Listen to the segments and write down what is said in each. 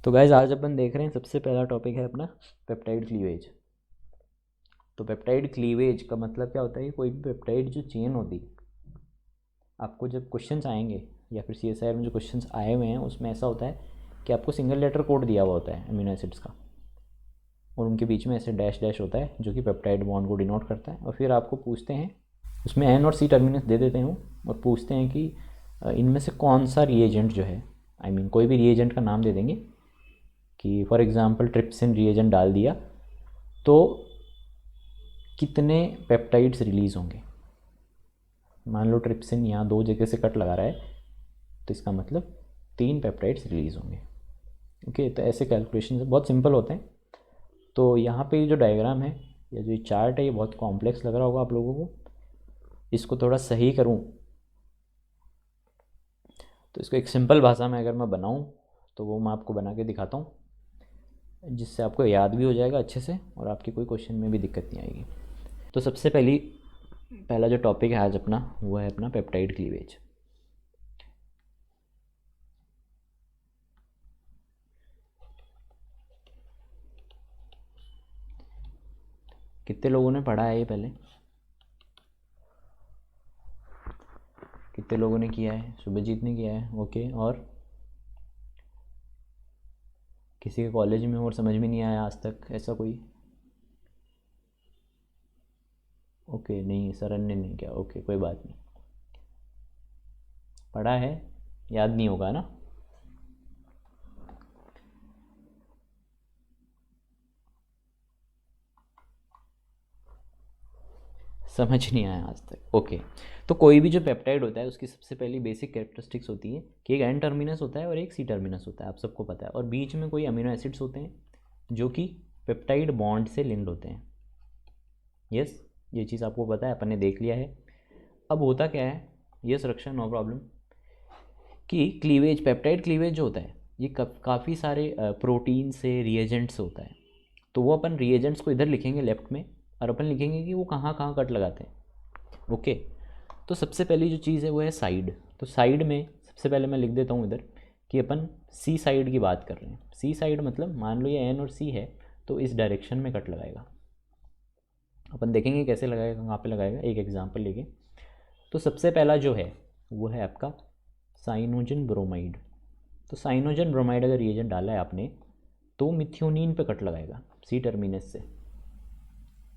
तो गाइज आज अपन देख रहे हैं सबसे पहला टॉपिक है अपना पेप्टाइड क्लीवेज। तो पेप्टाइड क्लीवेज का मतलब क्या होता है कि कोई भी पेप्टाइड जो चेन होती है, आपको जब क्वेश्चंस आएंगे या फिर CSIR में जो क्वेश्चंस आए हुए हैं उसमें ऐसा होता है कि आपको सिंगल लेटर कोड दिया हुआ होता है अमीनो एसिड्स का, और उनके बीच में ऐसे डैश डैश होता है जो कि पेप्टाइड बॉन्ड को डिनोट करता है। और फिर आपको पूछते हैं, उसमें N और C टर्मिनस दे देते हैं और पूछते हैं कि इनमें से कौन सा रिएजेंट जो है, कोई भी रिएजेंट का नाम दे देंगे कि फॉर एग्ज़ाम्पल ट्रिप्सिन रिएजेंट डाल दिया तो कितने पेप्टाइड्स रिलीज़ होंगे। मान लो ट्रिप्सिन यहाँ 2 जगह से कट लगा रहा है तो इसका मतलब 3 पेप्टाइड्स रिलीज़ होंगे। ओके, तो ऐसे कैलकुलेशन बहुत सिंपल होते हैं। तो यहाँ पे जो डायग्राम है या जो चार्ट है ये बहुत कॉम्प्लेक्स लग रहा होगा आप लोगों को। इसको थोड़ा सही करूँ तो इसको एक सिंपल भाषा में अगर मैं बनाऊँ तो वो मैं आपको बना के दिखाता हूँ, जिससे आपको याद भी हो जाएगा अच्छे से और आपके कोई क्वेश्चन में भी दिक्कत नहीं आएगी। तो सबसे पहला जो टॉपिक है आज अपना वो है अपना पेप्टाइड क्लीवेज। कितने लोगों ने पढ़ा है ये पहले? कितने लोगों ने किया है? शुभजीत ने किया है, ओके। और किसी के कॉलेज में और समझ में नहीं आया आज तक, ऐसा कोई? ओके, नहीं सरन ने नहीं किया, ओके कोई बात नहीं। पढ़ा है, याद नहीं होगा ना। समझ नहीं आया आज तक, ओके। तो कोई भी जो पेप्टाइड होता है उसकी सबसे पहली बेसिक कैरेक्टरिस्टिक्स होती है कि एक एन टर्मिनस होता है और एक सी टर्मिनस होता है, आप सबको पता है। और बीच में कोई अमीनो एसिड्स होते हैं जो कि पेप्टाइड बॉन्ड से लिंक्ड होते हैं। यस, ये चीज़ आपको पता है, अपन ने देख लिया है। अब होता क्या है, यस रक्षा नो प्रॉब्लम, कि क्लीवेज, पेप्टाइड क्लीवेज जो होता है ये काफ़ी सारे प्रोटीन से रिएजेंट्स होता है। तो वो अपन रिएजेंट्स को इधर लिखेंगे लेफ्ट में, और अपन लिखेंगे कि वो कहाँ कहाँ कट लगाते हैं। ओके, तो सबसे पहली जो चीज़ है वो है साइड। तो साइड में सबसे पहले मैं लिख देता हूँ इधर कि अपन सी साइड की बात कर रहे हैं। सी साइड मतलब मान लो ये एन और सी है तो इस डायरेक्शन में कट लगाएगा। अपन देखेंगे कैसे लगाएगा, कहाँ पे लगाएगा, एक एग्जांपल लेके। तो सबसे पहला जो है वो है आपका साइनोजन ब्रोमाइड। तो साइनोजन ब्रोमाइड अगर रिएजेंट डाला है आपने तो मिथ्योनिन पे कट लगाएगा सी टर्मिनस से।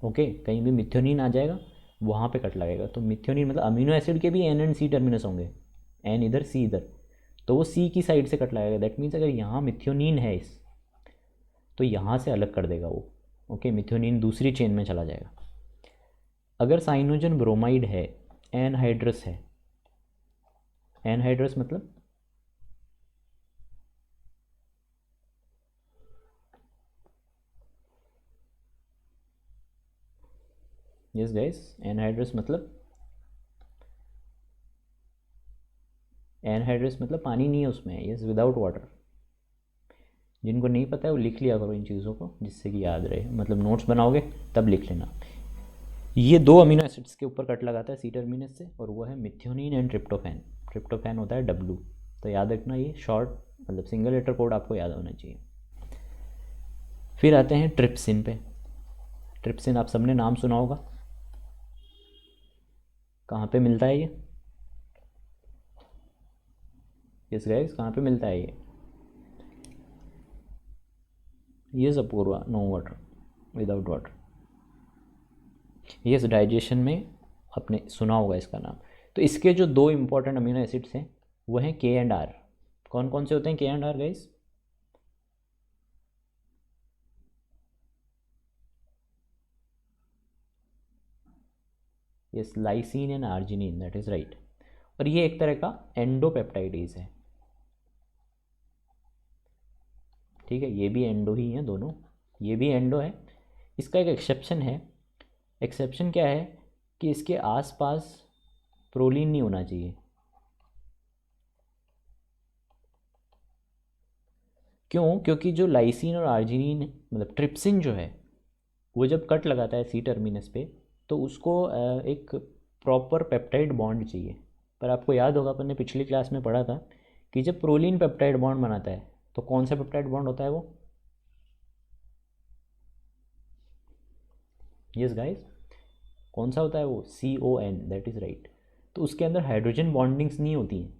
ओके, कहीं भी मिथ्योनिन आ जाएगा वहाँ पे कट लगेगा। तो मिथ्योनिन मतलब अमीनो एसिड के भी एन एंड सी टर्मिनस होंगे, एन इधर सी इधर, तो वो सी की साइड से कट लगाएगा। दैट मीन्स अगर यहाँ मिथ्योनिन है इस, तो यहाँ से अलग कर देगा वो। ओके, मिथ्योनिन दूसरी चेन में चला जाएगा। अगर साइनोजन ब्रोमाइड है, एनहाइड्रस है, एनहाइड्रस मतलब यस गाइस, एनहाइड्रस मतलब, एनहाइड्रस मतलब पानी नहीं है उसमें, यस विदाउट वाटर। जिनको नहीं पता है वो लिख लिया करो इन चीज़ों को, जिससे कि याद रहे, मतलब नोट्स बनाओगे तब लिख लेना। ये 2 अमीनो एसिड्स के ऊपर कट लगाता है सी टर्मिनस से, और वो है मिथ्योनिन एंड ट्रिप्टोफैन। ट्रिप्टोफैन होता है डब्लू। तो याद रखना ये शॉर्ट मतलब सिंगल लेटर कोड आपको याद होना चाहिए। फिर आते हैं ट्रिप्सिन पे। ट्रिप्सिन आप सबने नाम सुना होगा। कहाँ पे मिलता है ये? यस गाइस, कहाँ पे मिलता है ये Apoorva, no water, without water. Yes, digestion में आपने सुना होगा इसका नाम। तो इसके जो 2 इंपॉर्टेंट अमीनो एसिड्स हैं वो हैं के एंड आर। कौन कौन से होते हैं K and R guys? Yes, lysine and arginine, that is right. और ये एक तरह का एंडोपेप्टाइडेज है। ठीक है, ये भी एंडो ही है दोनों, ये भी एंडो है। इसका एक एक्सेप्शन है। एक्सेप्शन क्या है कि इसके आसपास प्रोलीन नहीं होना चाहिए। क्यों? क्योंकि जो लाइसिन और आर्जिनिन मतलब ट्रिप्सिन जो है वो जब कट लगाता है सी टर्मिनस पे तो उसको एक प्रॉपर पेप्टाइड बॉन्ड चाहिए। पर आपको याद होगा अपन ने पिछली क्लास में पढ़ा था कि जब प्रोलीन पेप्टाइड बॉन्ड बनाता है तो कौन सा पेप्टाइड बॉन्ड होता है वो? यस गाइस, कौन सा होता है वो? CON, that is right. तो उसके अंदर हाइड्रोजन बॉन्डिंग्स नहीं होती हैं,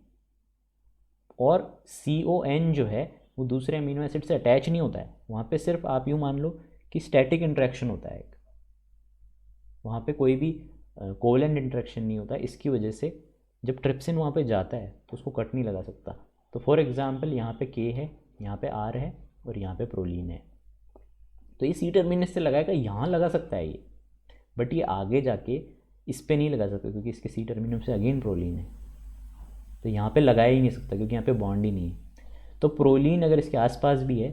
और CON जो है वो दूसरे अमीनो एसिड से अटैच नहीं होता है। वहाँ पे सिर्फ आप यूँ मान लो कि स्टैटिक इंटरेक्शन होता है, वहाँ पे कोई भी कोवलेंट इंटरेक्शन नहीं होता है। इसकी वजह से जब ट्रिप्सिन वहाँ पे जाता है तो उसको कट नहीं लगा सकता। तो फॉर एग्जांपल यहाँ पे K है, यहाँ पे R है, और यहाँ पे प्रोलीन है, तो ये C टर्मिनस से लगाएगा, यहाँ लगा सकता है ये, बट ये आगे जाके इस पे नहीं लगा सकता क्योंकि इसके C टर्मिनस से अगेन प्रोलीन है, तो यहाँ पे लगाया ही नहीं सकता क्योंकि यहाँ पे बॉन्ड ही नहीं है। तो प्रोलीन अगर इसके आसपास भी है,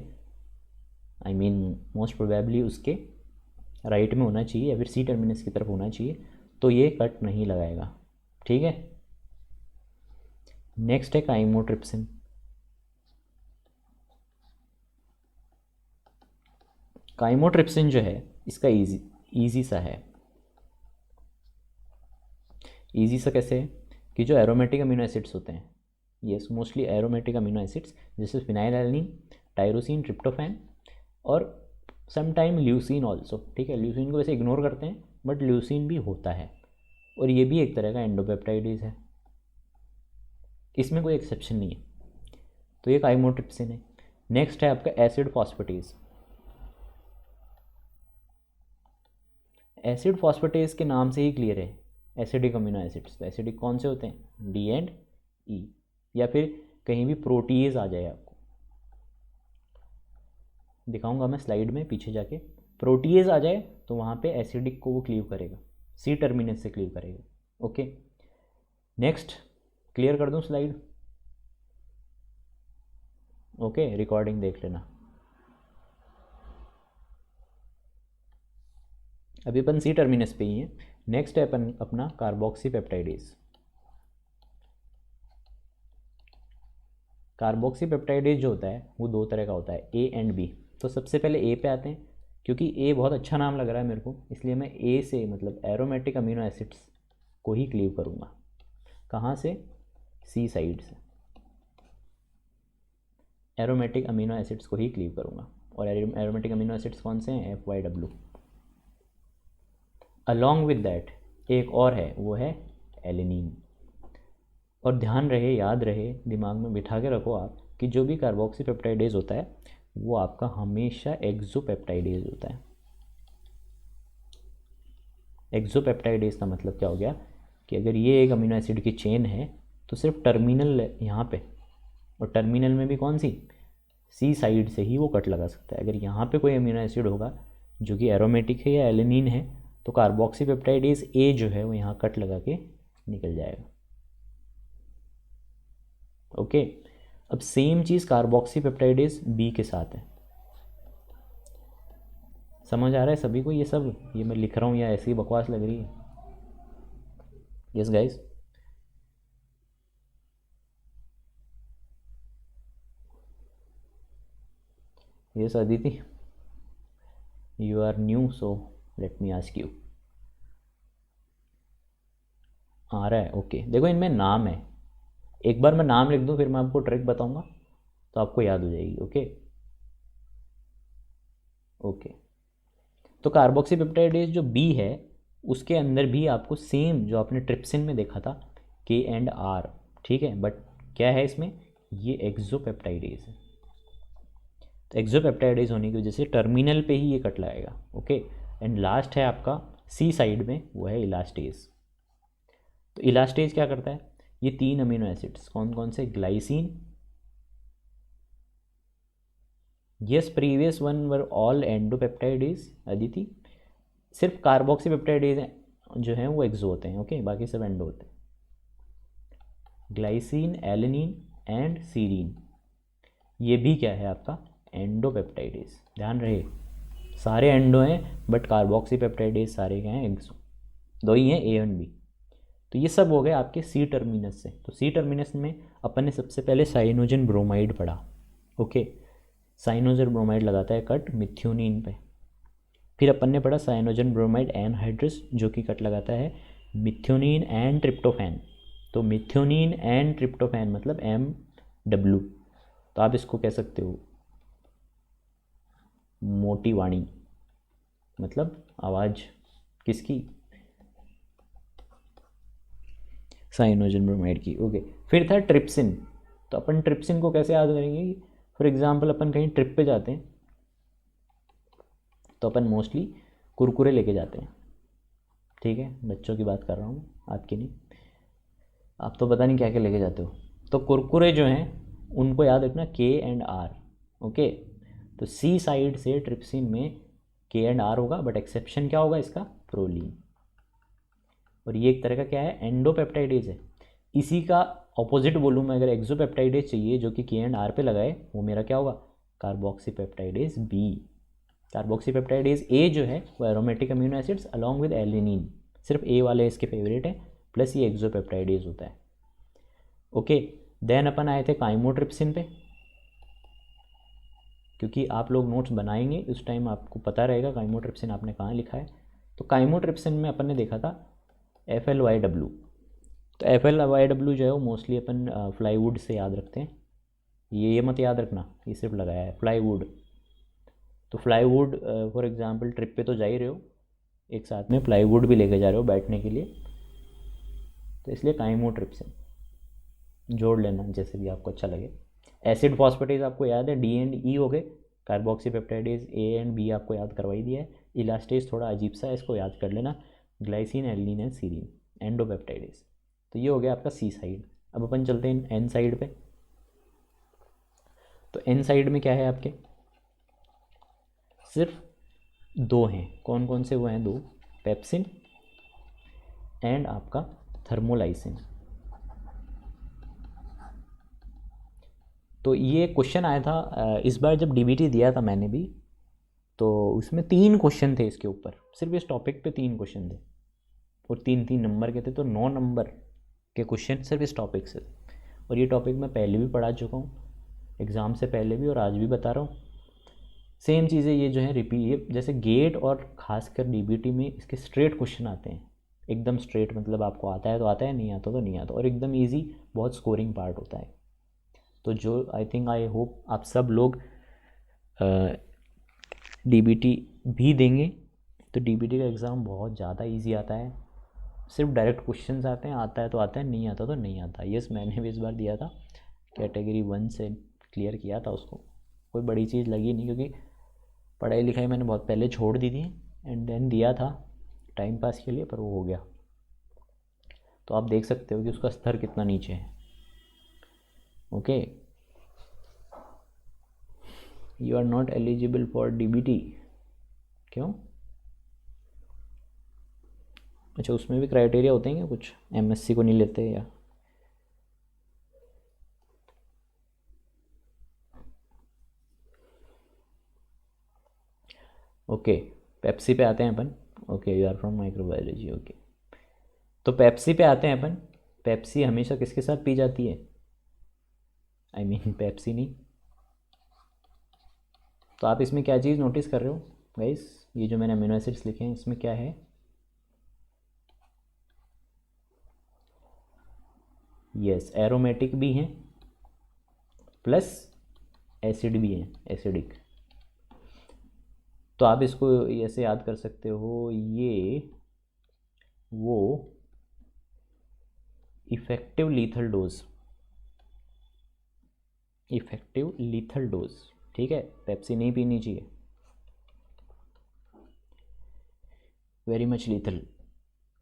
आई मीन मोस्ट प्रोबेबली उसके राइट में होना चाहिए या फिर C टर्मिनस की तरफ होना चाहिए, तो ये कट नहीं लगाएगा। ठीक है, नेक्स्ट है काइमोट्रिप्सिन। काइमोट्रिप्सिन जो है इसका ईजी सा है। ईजी सा कैसे है कि जो एरोमेटिक अमीनो एसिड्स होते हैं, yes mostly aromatic amino acids, जैसे फिनाइलएलनिन, टायरोसिन, ट्रिप्टोफैन और समटाइम ल्यूसिन ऑल्सो। ठीक है, ल्यूसिन को वैसे इग्नोर करते हैं बट ल्यूसिन भी होता है, और ये भी एक तरह का एंडोपेप्टाइडेज है, इसमें कोई एक्सेप्शन नहीं है। तो ये काइमोट्रिप्सिन है। नेक्स्ट है आपका एसिड फॉस्फेटेज। एसिड फॉस्फेटेज के नाम से ही क्लियर है, एसिडिक अमीनो एसिड्स। तो एसिडिक कौन से होते हैं? D एंड E, या फिर कहीं भी प्रोटीज आ जाए, आपको दिखाऊंगा मैं स्लाइड में पीछे जाके, प्रोटीज आ जाए तो वहाँ पे एसिडिक को वो क्लीव करेगा, C टर्मिनस से क्लीव करेगा। ओके, नेक्स्ट क्लियर कर दूँ स्लाइड? ओके, रिकॉर्डिंग देख लेना। अभी अपन C टर्मिनस पे ही है। नेक्स्ट है अपन अपना कार्बोक्सी पेप्टाइडेज। कार्बोक्सी पेप्टाइडेज जो होता है वो दो तरह का होता है, A एंड B। तो सबसे पहले A पे आते हैं, क्योंकि A बहुत अच्छा नाम लग रहा है मेरे को, इसलिए मैं A से मतलब एरोमेटिक अमीनो एसिड्स को ही क्लीव करूँगा। कहाँ से? C साइड से एरोमेटिक अमीनो एसिड्स को ही क्लीव करूँगा। और एरोमेटिक अमीनो एसिड्स कौन से हैं? FYW। अलॉन्ग विद दैट एक और है, वो है एलिनीन। और ध्यान रहे, याद रहे, दिमाग में बिठा के रखो आप कि जो भी कार्बोक्सी पेप्टाइडेज होता है वो आपका हमेशा एक्सोपेप्टाइडेज होता है। एक्सोपेप्टाइडेज का मतलब क्या हो गया कि अगर ये एक अमीनो एसिड की चेन है तो सिर्फ टर्मिनल यहाँ पे, और टर्मिनल में भी कौन सी? C साइड से ही वो कट लगा सकता है। अगर यहाँ पे कोई अमीनो एसिड होगा जो कि एरोमेटिक है या एलिनीन है, तो कार्बोक्सी पेप्टाइडेज A जो है वो यहाँ कट लगा के निकल जाएगा। ओके, अब सेम चीज़ कार्बोक्सी पेप्टाइडेज B के साथ है। समझ आ रहा है सभी को ये सब? ये मैं लिख रहा हूँ या ऐसी ही बकवास लग रही है? Yes guys, yes Aditi, you are new so let me ask you. आ रहा है? ओके, देखो इनमें नाम है, एक बार मैं नाम लिख दूँ फिर मैं आपको ट्रिक बताऊंगा तो आपको याद हो जाएगी। ओके ओके, तो कार्बोक्सी पेप्टाइडेज जो B है उसके अंदर भी आपको सेम जो आपने ट्रिप्सिन में देखा था K एंड R, ठीक है, बट क्या है इसमें? ये एक्सोपेप्टाइडेज है। तो एक्सोपेप्टाइडेज होने की वजह से टर्मिनल पे ही ये कट लगाएगा। ओके, एंड लास्ट है आपका C साइड में, वो है इलास्टेज। तो इलास्टेज क्या करता है? ये तीन अमीनो एसिड्स कौन कौन से? Glycine, yes previous one were all endopeptidase Aditi, सिर्फ कार्बोक्सी पेप्टाइडेज जो हैं वो एक्सो होते हैं। ओके, बाकी सब एंडो होते हैं। ग्लाइसिन, एलेनिन एंड सीरीन, ये भी क्या है आपका? एंडोपेप्टाइडेज। ध्यान रहे सारे एंडो हैं बट कार्बोक्सी पेप्टाइडेज सारे क्या हैं? एक्सो, दो ही हैं, A एंड B। तो ये सब हो गए आपके C टर्मिनस से। तो C टर्मिनस में अपन ने सबसे पहले साइनोजन ब्रोमाइड पढ़ा। ओके, साइनोजन ब्रोमाइड लगाता है कट मिथ्योनिन पे। फिर अपन ने पढ़ा साइनोजन ब्रोमाइड एनहाइड्रस जो कि कट लगाता है मिथ्योनिन एंड ट्रिप्टोफैन। तो मिथ्योनिन एंड ट्रिप्टोफैन मतलब MW। तो आप इसको कह सकते हो मोटी वाणी, मतलब आवाज़ किसकी, साइनोजन ब्रोमाइड की। ओके, फिर था ट्रिप्सिन। तो अपन ट्रिप्सिन को कैसे याद करेंगे? फॉर एग्जांपल अपन कहीं ट्रिप पे जाते हैं तो अपन मोस्टली कुरकुरे लेके जाते हैं, ठीक है, बच्चों की बात कर रहा हूँ, आपकी नहीं। आप तो पता नहीं क्या क्या लेके जाते हो। तो कुरकुरे जो हैं उनको याद रखना के एंड आर। ओके, तो सी साइड से ट्रिप्सिन में के एंड आर होगा, बट एक्सेप्शन क्या होगा इसका? प्रोलीन। और ये एक तरह का क्या है? एंडोपेप्टाइडेज है। इसी का ऑपोजिट बोलूँ मैं, अगर एक्सोपेप्टाइडेज चाहिए जो कि के एंड आर पे लगाए, वो मेरा क्या होगा? Carboxypeptidase B. कार्बोक्सीपेप्टाइडेज ए जो है वो aromatic amino acids along with alanine, सिर्फ ए वाले इसके फेवरेट है, प्लस ये एक्सोपेप्टाइडेज होता है। ओके, देन अपन आए थे काइमोट्रिप्सिन पे, क्योंकि आप लोग नोट्स बनाएंगे उस टाइम आपको पता रहेगा काइमोट्रिप्सिन आपने कहाँ लिखा है। तो काइमोट्रिप्सिन में अपन ने देखा था FLYW। तो FLYW जो है वो मोस्टली अपन फ्लाईवुड से याद रखते हैं। ये मत याद रखना, ये सिर्फ लगाया है फ्लाईवुड। तो फ्लाईवुड फॉर एग्जांपल ट्रिप पे तो जा ही रहे हो, एक साथ में प्लाईवुड भी लेके जा रहे हो बैठने के लिए, तो इसलिए काइमोट्रिप्सिन जोड़ लेना जैसे भी आपको अच्छा लगे। एसिड फॉस्फेटेज आपको याद है, डी एंड ई हो गए। कार्बोक्सीपेप्टाइडेज ए एंड बी आपको याद करवा ही दिया है। इलास्टेज थोड़ा अजीब सा है, इसको याद कर लेना, ग्लाइसिन एलिन एंड सीरीन। एंडोपेप्टाइडेज, तो ये हो गया आपका सी साइड। अब अपन चलते हैं एन साइड पे। तो एन साइड में क्या है आपके? सिर्फ दो हैं। कौन कौन से वो हैं? दो, पेप्सिन एंड आपका थर्मोलाइसिन। तो ये क्वेश्चन आया था इस बार जब डीबीटी दिया था मैंने भी, तो उसमें 3 क्वेश्चन थे इसके ऊपर, सिर्फ इस टॉपिक पे 3 क्वेश्चन थे, और 3-3 नंबर के थे, तो 9 नंबर के क्वेश्चन सिर्फ इस टॉपिक से थे। और ये टॉपिक मैं पहले भी पढ़ा चुका हूँ, एग्ज़ाम से पहले भी, और आज भी बता रहा हूँ। सेम चीज़ें ये जो है रिपीट, ये जैसे गेट और खासकर डीबीटी में इसके स्ट्रेट क्वेश्चन आते हैं, एकदम स्ट्रेट, मतलब आपको आता है तो आता है, नहीं आता तो नहीं आता, और एकदम ईजी, बहुत स्कोरिंग पार्ट होता है। तो जो आई होप आप सब लोग डीबीटी भी देंगे, तो डीबीटी का एग्ज़ाम बहुत ज़्यादा इजी आता है, सिर्फ डायरेक्ट क्वेश्चंस आते हैं, आता है तो आता है, नहीं आता तो नहीं आता। यस, मैंने भी इस बार दिया था, कैटेगरी 1 से क्लियर किया था उसको, कोई बड़ी चीज़ लगी नहीं, क्योंकि पढ़ाई लिखाई मैंने बहुत पहले छोड़ दी थी, एंड देन दिया था टाइम पास के लिए, पर वो हो गया। तो आप देख सकते हो कि उसका स्तर कितना नीचे है। Okay, you are not eligible for DBT. क्यों? अच्छा, उसमें भी क्राइटेरिया होते हैं क्या कुछ? एमएससी को नहीं लेते या? ओके, पेप्सी पे आते हैं अपन। Okay, you are from microbiology. Okay, तो पेप्सी पे आते हैं अपन। पेप्सी हमेशा किसके साथ पी जाती है? आई मीन पेप्सी नहीं। तो आप इसमें क्या चीज़ नोटिस कर रहे हो गाइस? ये जो मैंने अमीनो एसिड्स लिखे हैं इसमें क्या है? यस, एरोमेटिक भी हैं प्लस एसिड भी हैं, एसिडिक। तो आप इसको ऐसे याद कर सकते हो, ये वो effective lethal dose, effective lethal dose, ठीक है, पेप्सी नहीं पीनी चाहिए, वेरी मच लीथल।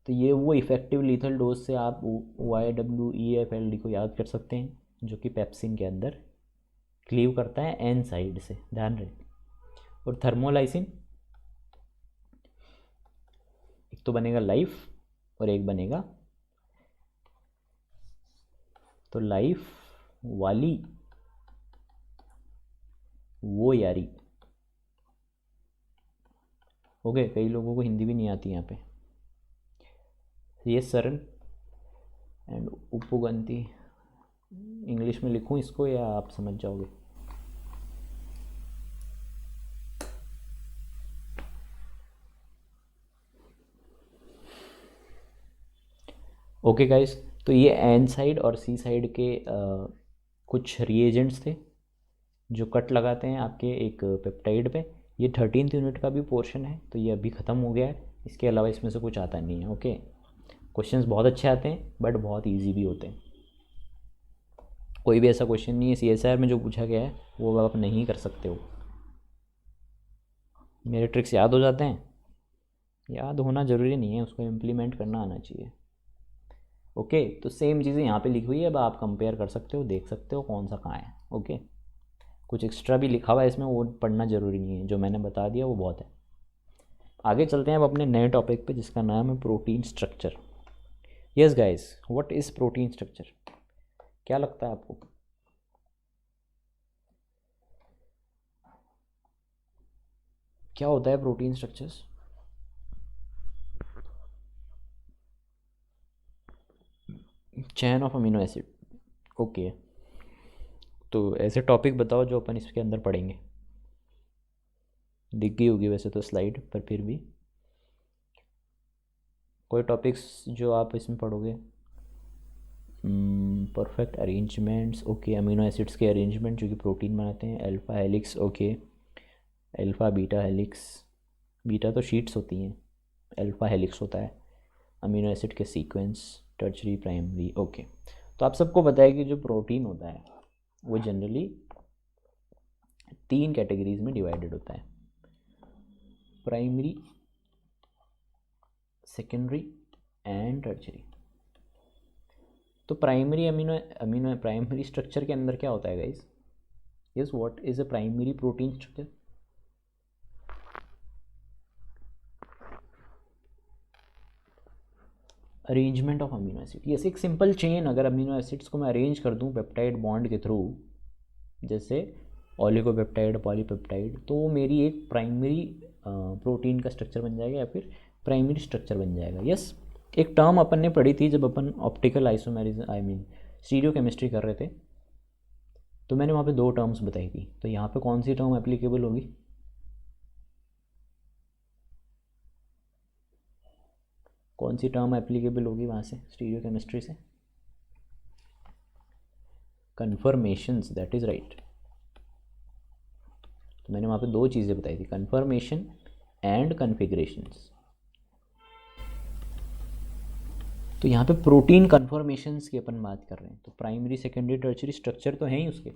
तो ये वो इफेक्टिव लीथल डोज से आप YWEFLD को याद कर सकते हैं, जो कि पेप्सिन के अंदर क्लीव करता है एन साइड से, ध्यान रहे। और थर्मोलाइसिन, एक तो बनेगा लाइफ और एक बनेगा, तो लाइफ वाली वो यारी। ओके, कई लोगों को हिंदी भी नहीं आती यहाँ पे। ये सरन एंड उपगंती, इंग्लिश में लिखूँ इसको या आप समझ जाओगे? ओके गाइस, तो ये एन साइड और सी साइड के कुछ रिएजेंट्स थे जो कट लगाते हैं आपके एक पेप्टाइड पे, ये 13th यूनिट का भी पोर्शन है, तो ये अभी ख़त्म हो गया है। इसके अलावा इसमें से कुछ आता नहीं है। ओके, क्वेश्चंस बहुत अच्छे आते हैं बट बहुत इजी भी होते हैं। कोई भी ऐसा क्वेश्चन नहीं है CSIR में जो पूछा गया है वो आप नहीं कर सकते हो। मेरे ट्रिक्स याद हो जाते हैं, याद होना ज़रूरी नहीं है, उसको इम्प्लीमेंट करना आना चाहिए। ओके, तो सेम चीज़ें यहाँ पे लिखी हुई है, अब आप कंपेयर कर सकते हो, देख सकते हो कौन सा कहाँ है। ओके, कुछ एक्स्ट्रा भी लिखा हुआ है इसमें, वो पढ़ना ज़रूरी नहीं है, जो मैंने बता दिया वो बहुत है। आगे चलते हैं अब अपने नए टॉपिक पे जिसका नाम है protein structure. Yes guys, what is protein structure? क्या लगता है आपको? क्या होता है protein structures? Chain of amino acid. Okay, तो ऐसे टॉपिक बताओ जो अपन इसके अंदर पढ़ेंगे। दिख गई होगी वैसे तो स्लाइड, पर फिर भी कोई टॉपिक्स जो आप इसमें पढ़ोगे। Perfect arrangements, okay, amino acids के अरेंजमेंट जो कि प्रोटीन बनाते हैं। Alpha helix, okay, alpha beta helix, beta तो शीट्स होती हैं, अल्फ़ा हेलिक्स होता है। अमीनो एसिड के सीक्वेंस, टर्शरी, प्राइमरी, ओके। तो आप सबको पता है कि जो प्रोटीन होता है वो जनरली 3 कैटेगरीज में डिवाइडेड होता है, प्राइमरी, सेकेंडरी एंड टर्शरी। तो primary amino amino primary structure के अंदर क्या होता है guys? Yes, what is a primary protein structure? Arrangement of amino acid. Yes, एक सिंपल चेन, अगर अमीनो एसिड्स को मैं अरेंज कर दूं पेप्टाइड बॉन्ड के थ्रू, जैसे ओलिगोपेप्टाइड, पॉलीपेप्टाइड, तो वो मेरी एक प्राइमरी प्रोटीन का स्ट्रक्चर बन जाएगा या फिर प्राइमरी स्ट्रक्चर बन जाएगा। यस, एक टर्म अपन ने पढ़ी थी जब अपन optical isomerism, I mean stereochemistry कर रहे थे, तो मैंने वहाँ पे 2 टर्म्स बताई थी। तो यहाँ पे कौन सी टर्म एप्लीकेबल होगी? कौन सी टर्म एप्लीकेबल होगी वहाँ से, स्टीरियो केमिस्ट्री से? Conformations, that is right. तो मैंने वहाँ पे 2 चीज़ें बताई थी, कन्फर्मेशन एंड कन्फिग्रेशंस। तो यहाँ पे प्रोटीन कन्फर्मेशंस की अपन बात कर रहे हैं, तो प्राइमरी, सेकेंडरी, टर्शरी स्ट्रक्चर तो हैं ही उसके,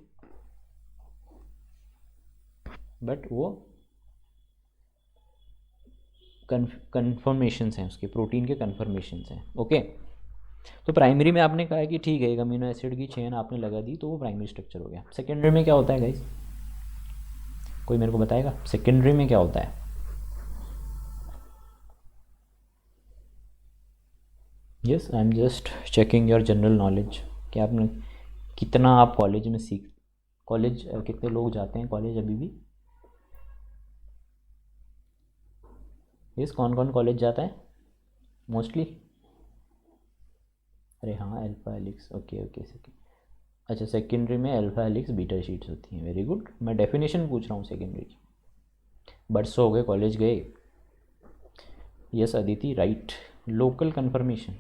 बट वो कन्फर्मेशंस हैं उसके, प्रोटीन के कन्फर्मेशंस हैं। ओके, तो प्राइमरी में आपने कहा है कि ठीक है, एक अमीनो एसिड की चेन आपने लगा दी तो वो प्राइमरी स्ट्रक्चर हो गया। सेकेंडरी में क्या होता है गाइस? कोई मेरे को बताएगा सेकेंडरी में क्या होता है? Yes, I am just checking your general knowledge कि आपने कितना आप कॉलेज में सीख, कॉलेज कितने लोग जाते हैं कॉलेज अभी भी? यस, कौन कौन कॉलेज जाता है मोस्टली? अरे हाँ, alpha helix, okay okay, second, अच्छा, सेकेंडरी में अल्फ़ा हेलिक्स बीटा शीट्स होती हैं। वेरी गुड, मैं डेफिनेशन पूछ रहा हूँ सेकेंडरी की। बरसों हो गए कॉलेज गए। Yes Aditi, right, local conformation.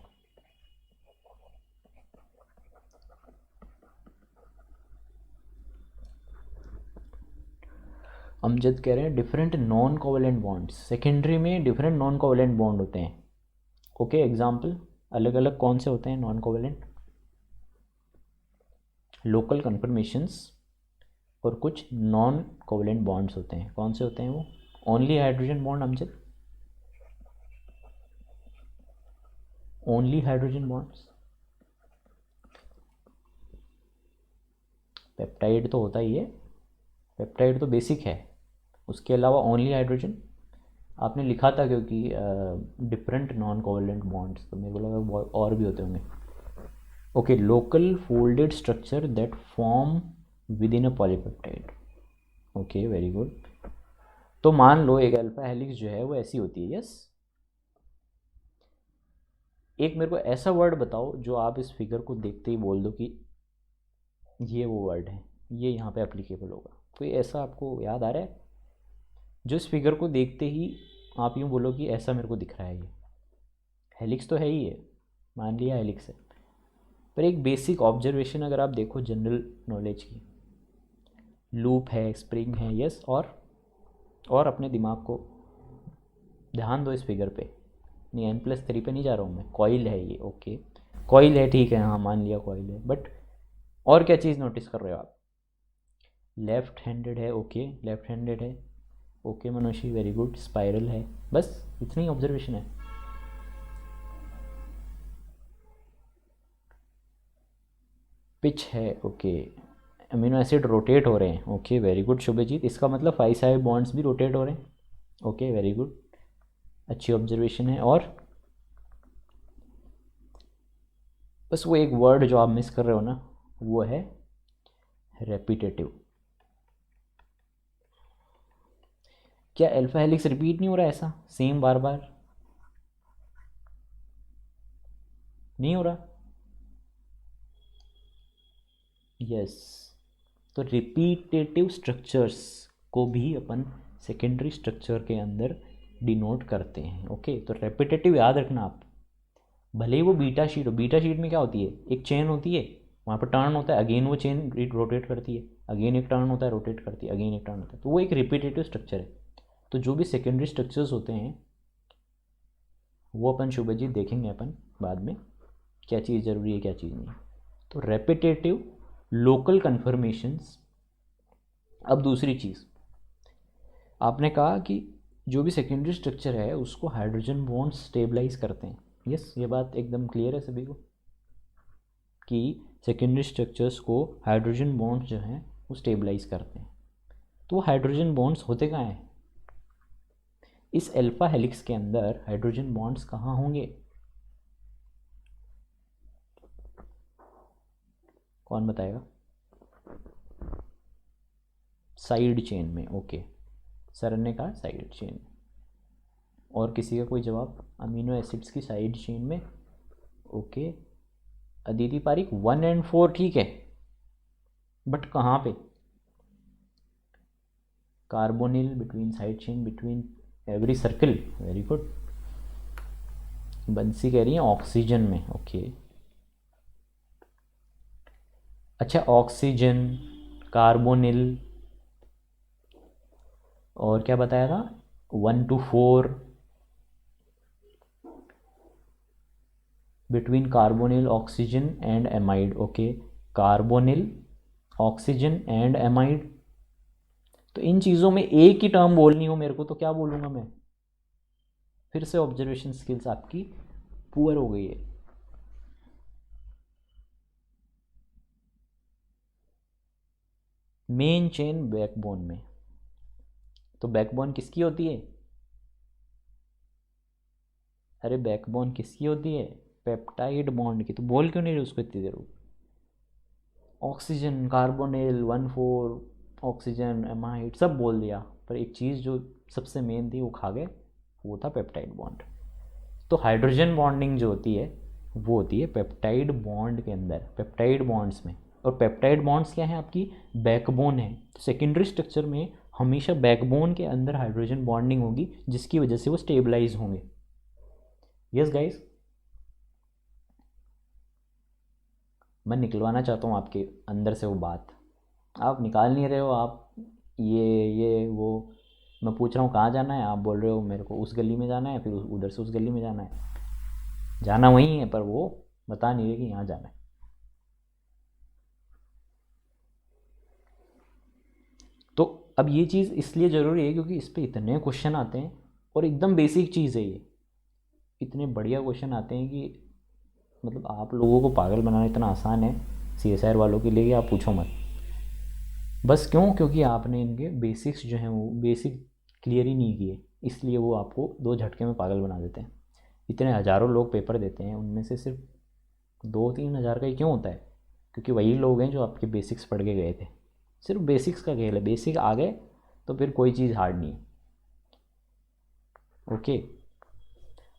Amjad कह रहे हैं different non covalent bonds, secondary में डिफरेंट नॉन कोवेलेंट बॉन्ड होते हैं। ओके, एग्जाम्पल अलग अलग कौन से होते हैं नॉन कोवेलेंट? लोकल कन्फर्मेशंस और कुछ नॉन कोवेलेंट बॉन्ड्स होते हैं। कौन से होते हैं वो? Only hydrogen bond Amjad, only hydrogen bonds. Peptide तो होता ही है, पेप्टाइड तो बेसिक है, उसके अलावा ओनली हाइड्रोजन आपने लिखा था क्योंकि डिफरेंट नॉन कोवेलेंट बॉन्ड्स, तो मेरे को लगा और भी होते होंगे। Okay, local folded structure that form with in a polypeptide. Okay, very good. तो मान लो एक अल्फा हेलिक्स जो है वो ऐसी होती है। यस, एक मेरे को ऐसा वर्ड बताओ जो आप इस फिगर को देखते ही बोल दो कि ये वो वर्ड है, ये यहाँ पे एप्लीकेबल होगा। कोई ऐसा आपको याद आ रहा है जो इस फिगर को देखते ही आप यूँ बोलो कि ऐसा मेरे को दिख रहा है? ये हेलिक्स तो है ही है, मान लिया हेलिक्स है, पर एक बेसिक ऑब्जर्वेशन अगर आप देखो जनरल नॉलेज की, लूप है, स्प्रिंग है, यस। और अपने दिमाग को ध्यान दो इस फिगर पे, नहीं n+3 पे नहीं जा रहा हूँ मैं, कॉइल है ये, ओके कॉइल है, ठीक है, हाँ मान लिया कॉइल है, बट और क्या चीज़ नोटिस कर रहे हो आप? लेफ्ट हैंडेड है, ओके लेफ्ट हैंडेड है, ओके मनोशी वेरी गुड, स्पाइरल है, बस इतनी ऑब्जर्वेशन है। पिच है, ओके अमीनो एसिड रोटेट हो रहे हैं, ओके वेरी गुड शुभजीत, इसका मतलब 5 साइड बॉन्ड्स भी रोटेट हो रहे हैं, ओके वेरी गुड, अच्छी ऑब्जर्वेशन है। और बस वो एक वर्ड जो आप मिस कर रहे हो ना, वो है रेपिटेटिव। क्या अल्फा हेलिक्स रिपीट नहीं हो रहा है ऐसा सेम बार बार? नहीं हो रहा? यस। तो रिपीटेटिव स्ट्रक्चर्स को भी अपन सेकेंडरी स्ट्रक्चर के अंदर डिनोट करते हैं, ओके। तो रेपिटेटिव याद रखना आप, भले ही वो बीटा शीट हो, बीटा शीट में क्या होती है, एक चेन होती है, वहाँ पर टर्न होता है, अगेन वो चेन रोटेट करती है, अगेन एक टर्न होता है, रोटेट करती है, अगेन एक टर्न होता है, तो वो एक रिपीटेटिव स्ट्रक्चर है। तो जो भी सेकेंडरी स्ट्रक्चर्स होते हैं वो अपन शुभजीत देखेंगे अपन बाद में, क्या चीज़ ज़रूरी है क्या चीज़ नहीं। तो रेपिटेटिव लोकल कन्फर्मेशंस। अब दूसरी चीज़, आपने कहा कि जो भी सेकेंडरी स्ट्रक्चर है उसको हाइड्रोजन बॉन्ड्स स्टेबलाइज करते हैं, यस ये बात एकदम क्लियर है सभी को कि सेकेंडरी स्ट्रक्चर्स को हाइड्रोजन बॉन्ड्स जो हैं वो स्टेबलाइज करते हैं। तो वो हाइड्रोजन बॉन्ड्स होते कहाँ हैं? इस अल्फा हेलिक्स के अंदर हाइड्रोजन बॉन्ड्स कहाँ होंगे? कौन बताएगा? साइड चेन में, ओके सर ने कहा साइड चेन। और किसी का कोई जवाब? अमीनो एसिड्स की साइड चेन में, ओके। अदिति पारिक 1 और 4 ठीक है, बट कहाँ पे? Carbonyl between side chain between every circle, very good. बंसी कह रही है ऑक्सीजन में, ओके अच्छा ऑक्सीजन, कार्बोनिल, और क्या बताया था? 1 to 4 between carbonyl oxygen and amide, okay carbonyl oxygen and amide. तो इन चीज़ों में एक ही टर्म बोलनी हो मेरे को तो क्या बोलूँगा मैं? फिर से ऑब्जर्वेशन स्किल्स आपकी पुअर हो गई है। मेन चेन बैकबोन में, तो बैकबोन किसकी होती है? अरे बैकबोन किसकी होती है? पेप्टाइड बॉन्ड की। तो बोल क्यों नहीं रहे उसको इतनी देर? ऑक्सीजन, कार्बोनिल, 1,4 ऑक्सीजन, एमाइड सब बोल दिया, पर एक चीज़ जो सबसे मेन थी वो खा गए, वो था पेप्टाइड बॉन्ड। तो हाइड्रोजन बॉन्डिंग जो होती है वो होती है पेप्टाइड बॉन्ड के अंदर, पेप्टाइड बॉन्ड्स में। और पेप्टाइड बॉन्ड्स क्या है? आपकी बैकबोन है। तो सेकेंडरी स्ट्रक्चर में हमेशा बैकबोन के अंदर हाइड्रोजन बॉन्डिंग होगी जिसकी वजह से वो स्टेबलाइज होंगे। यस गाइस, मैं निकलवाना चाहता हूँ आपके अंदर से वो बात, आप निकाल नहीं रहे हो। आप ये वो, मैं पूछ रहा हूँ कहाँ जाना है, आप बोल रहे हो मेरे को उस गली में जाना है, फिर उधर से उस गली में जाना है। जाना वहीं है पर वो बता नहीं रहे कि यहाँ जाना है। तो अब ये चीज़ इसलिए ज़रूरी है क्योंकि इस पर इतने क्वेश्चन आते हैं और एकदम बेसिक चीज़ है ये, इतने बढ़िया क्वेश्चन आते हैं कि मतलब आप लोगों को पागल बनाना इतना आसान है CSIR वालों के लिए कि आप पूछो मत। बस क्यों? क्योंकि आपने इनके बेसिक्स जो हैं वो बेसिक क्लियर ही नहीं किए, इसलिए वो आपको 2 झटके में पागल बना देते हैं। इतने हज़ारों लोग पेपर देते हैं, उनमें से सिर्फ 2-3 हज़ार का ही क्यों होता है? क्योंकि वही लोग हैं जो आपके बेसिक्स पढ़ के गए थे। सिर्फ बेसिक्स का खेल है, बेसिक आ गए तो फिर कोई चीज़ हार्ड नहीं है, ओके।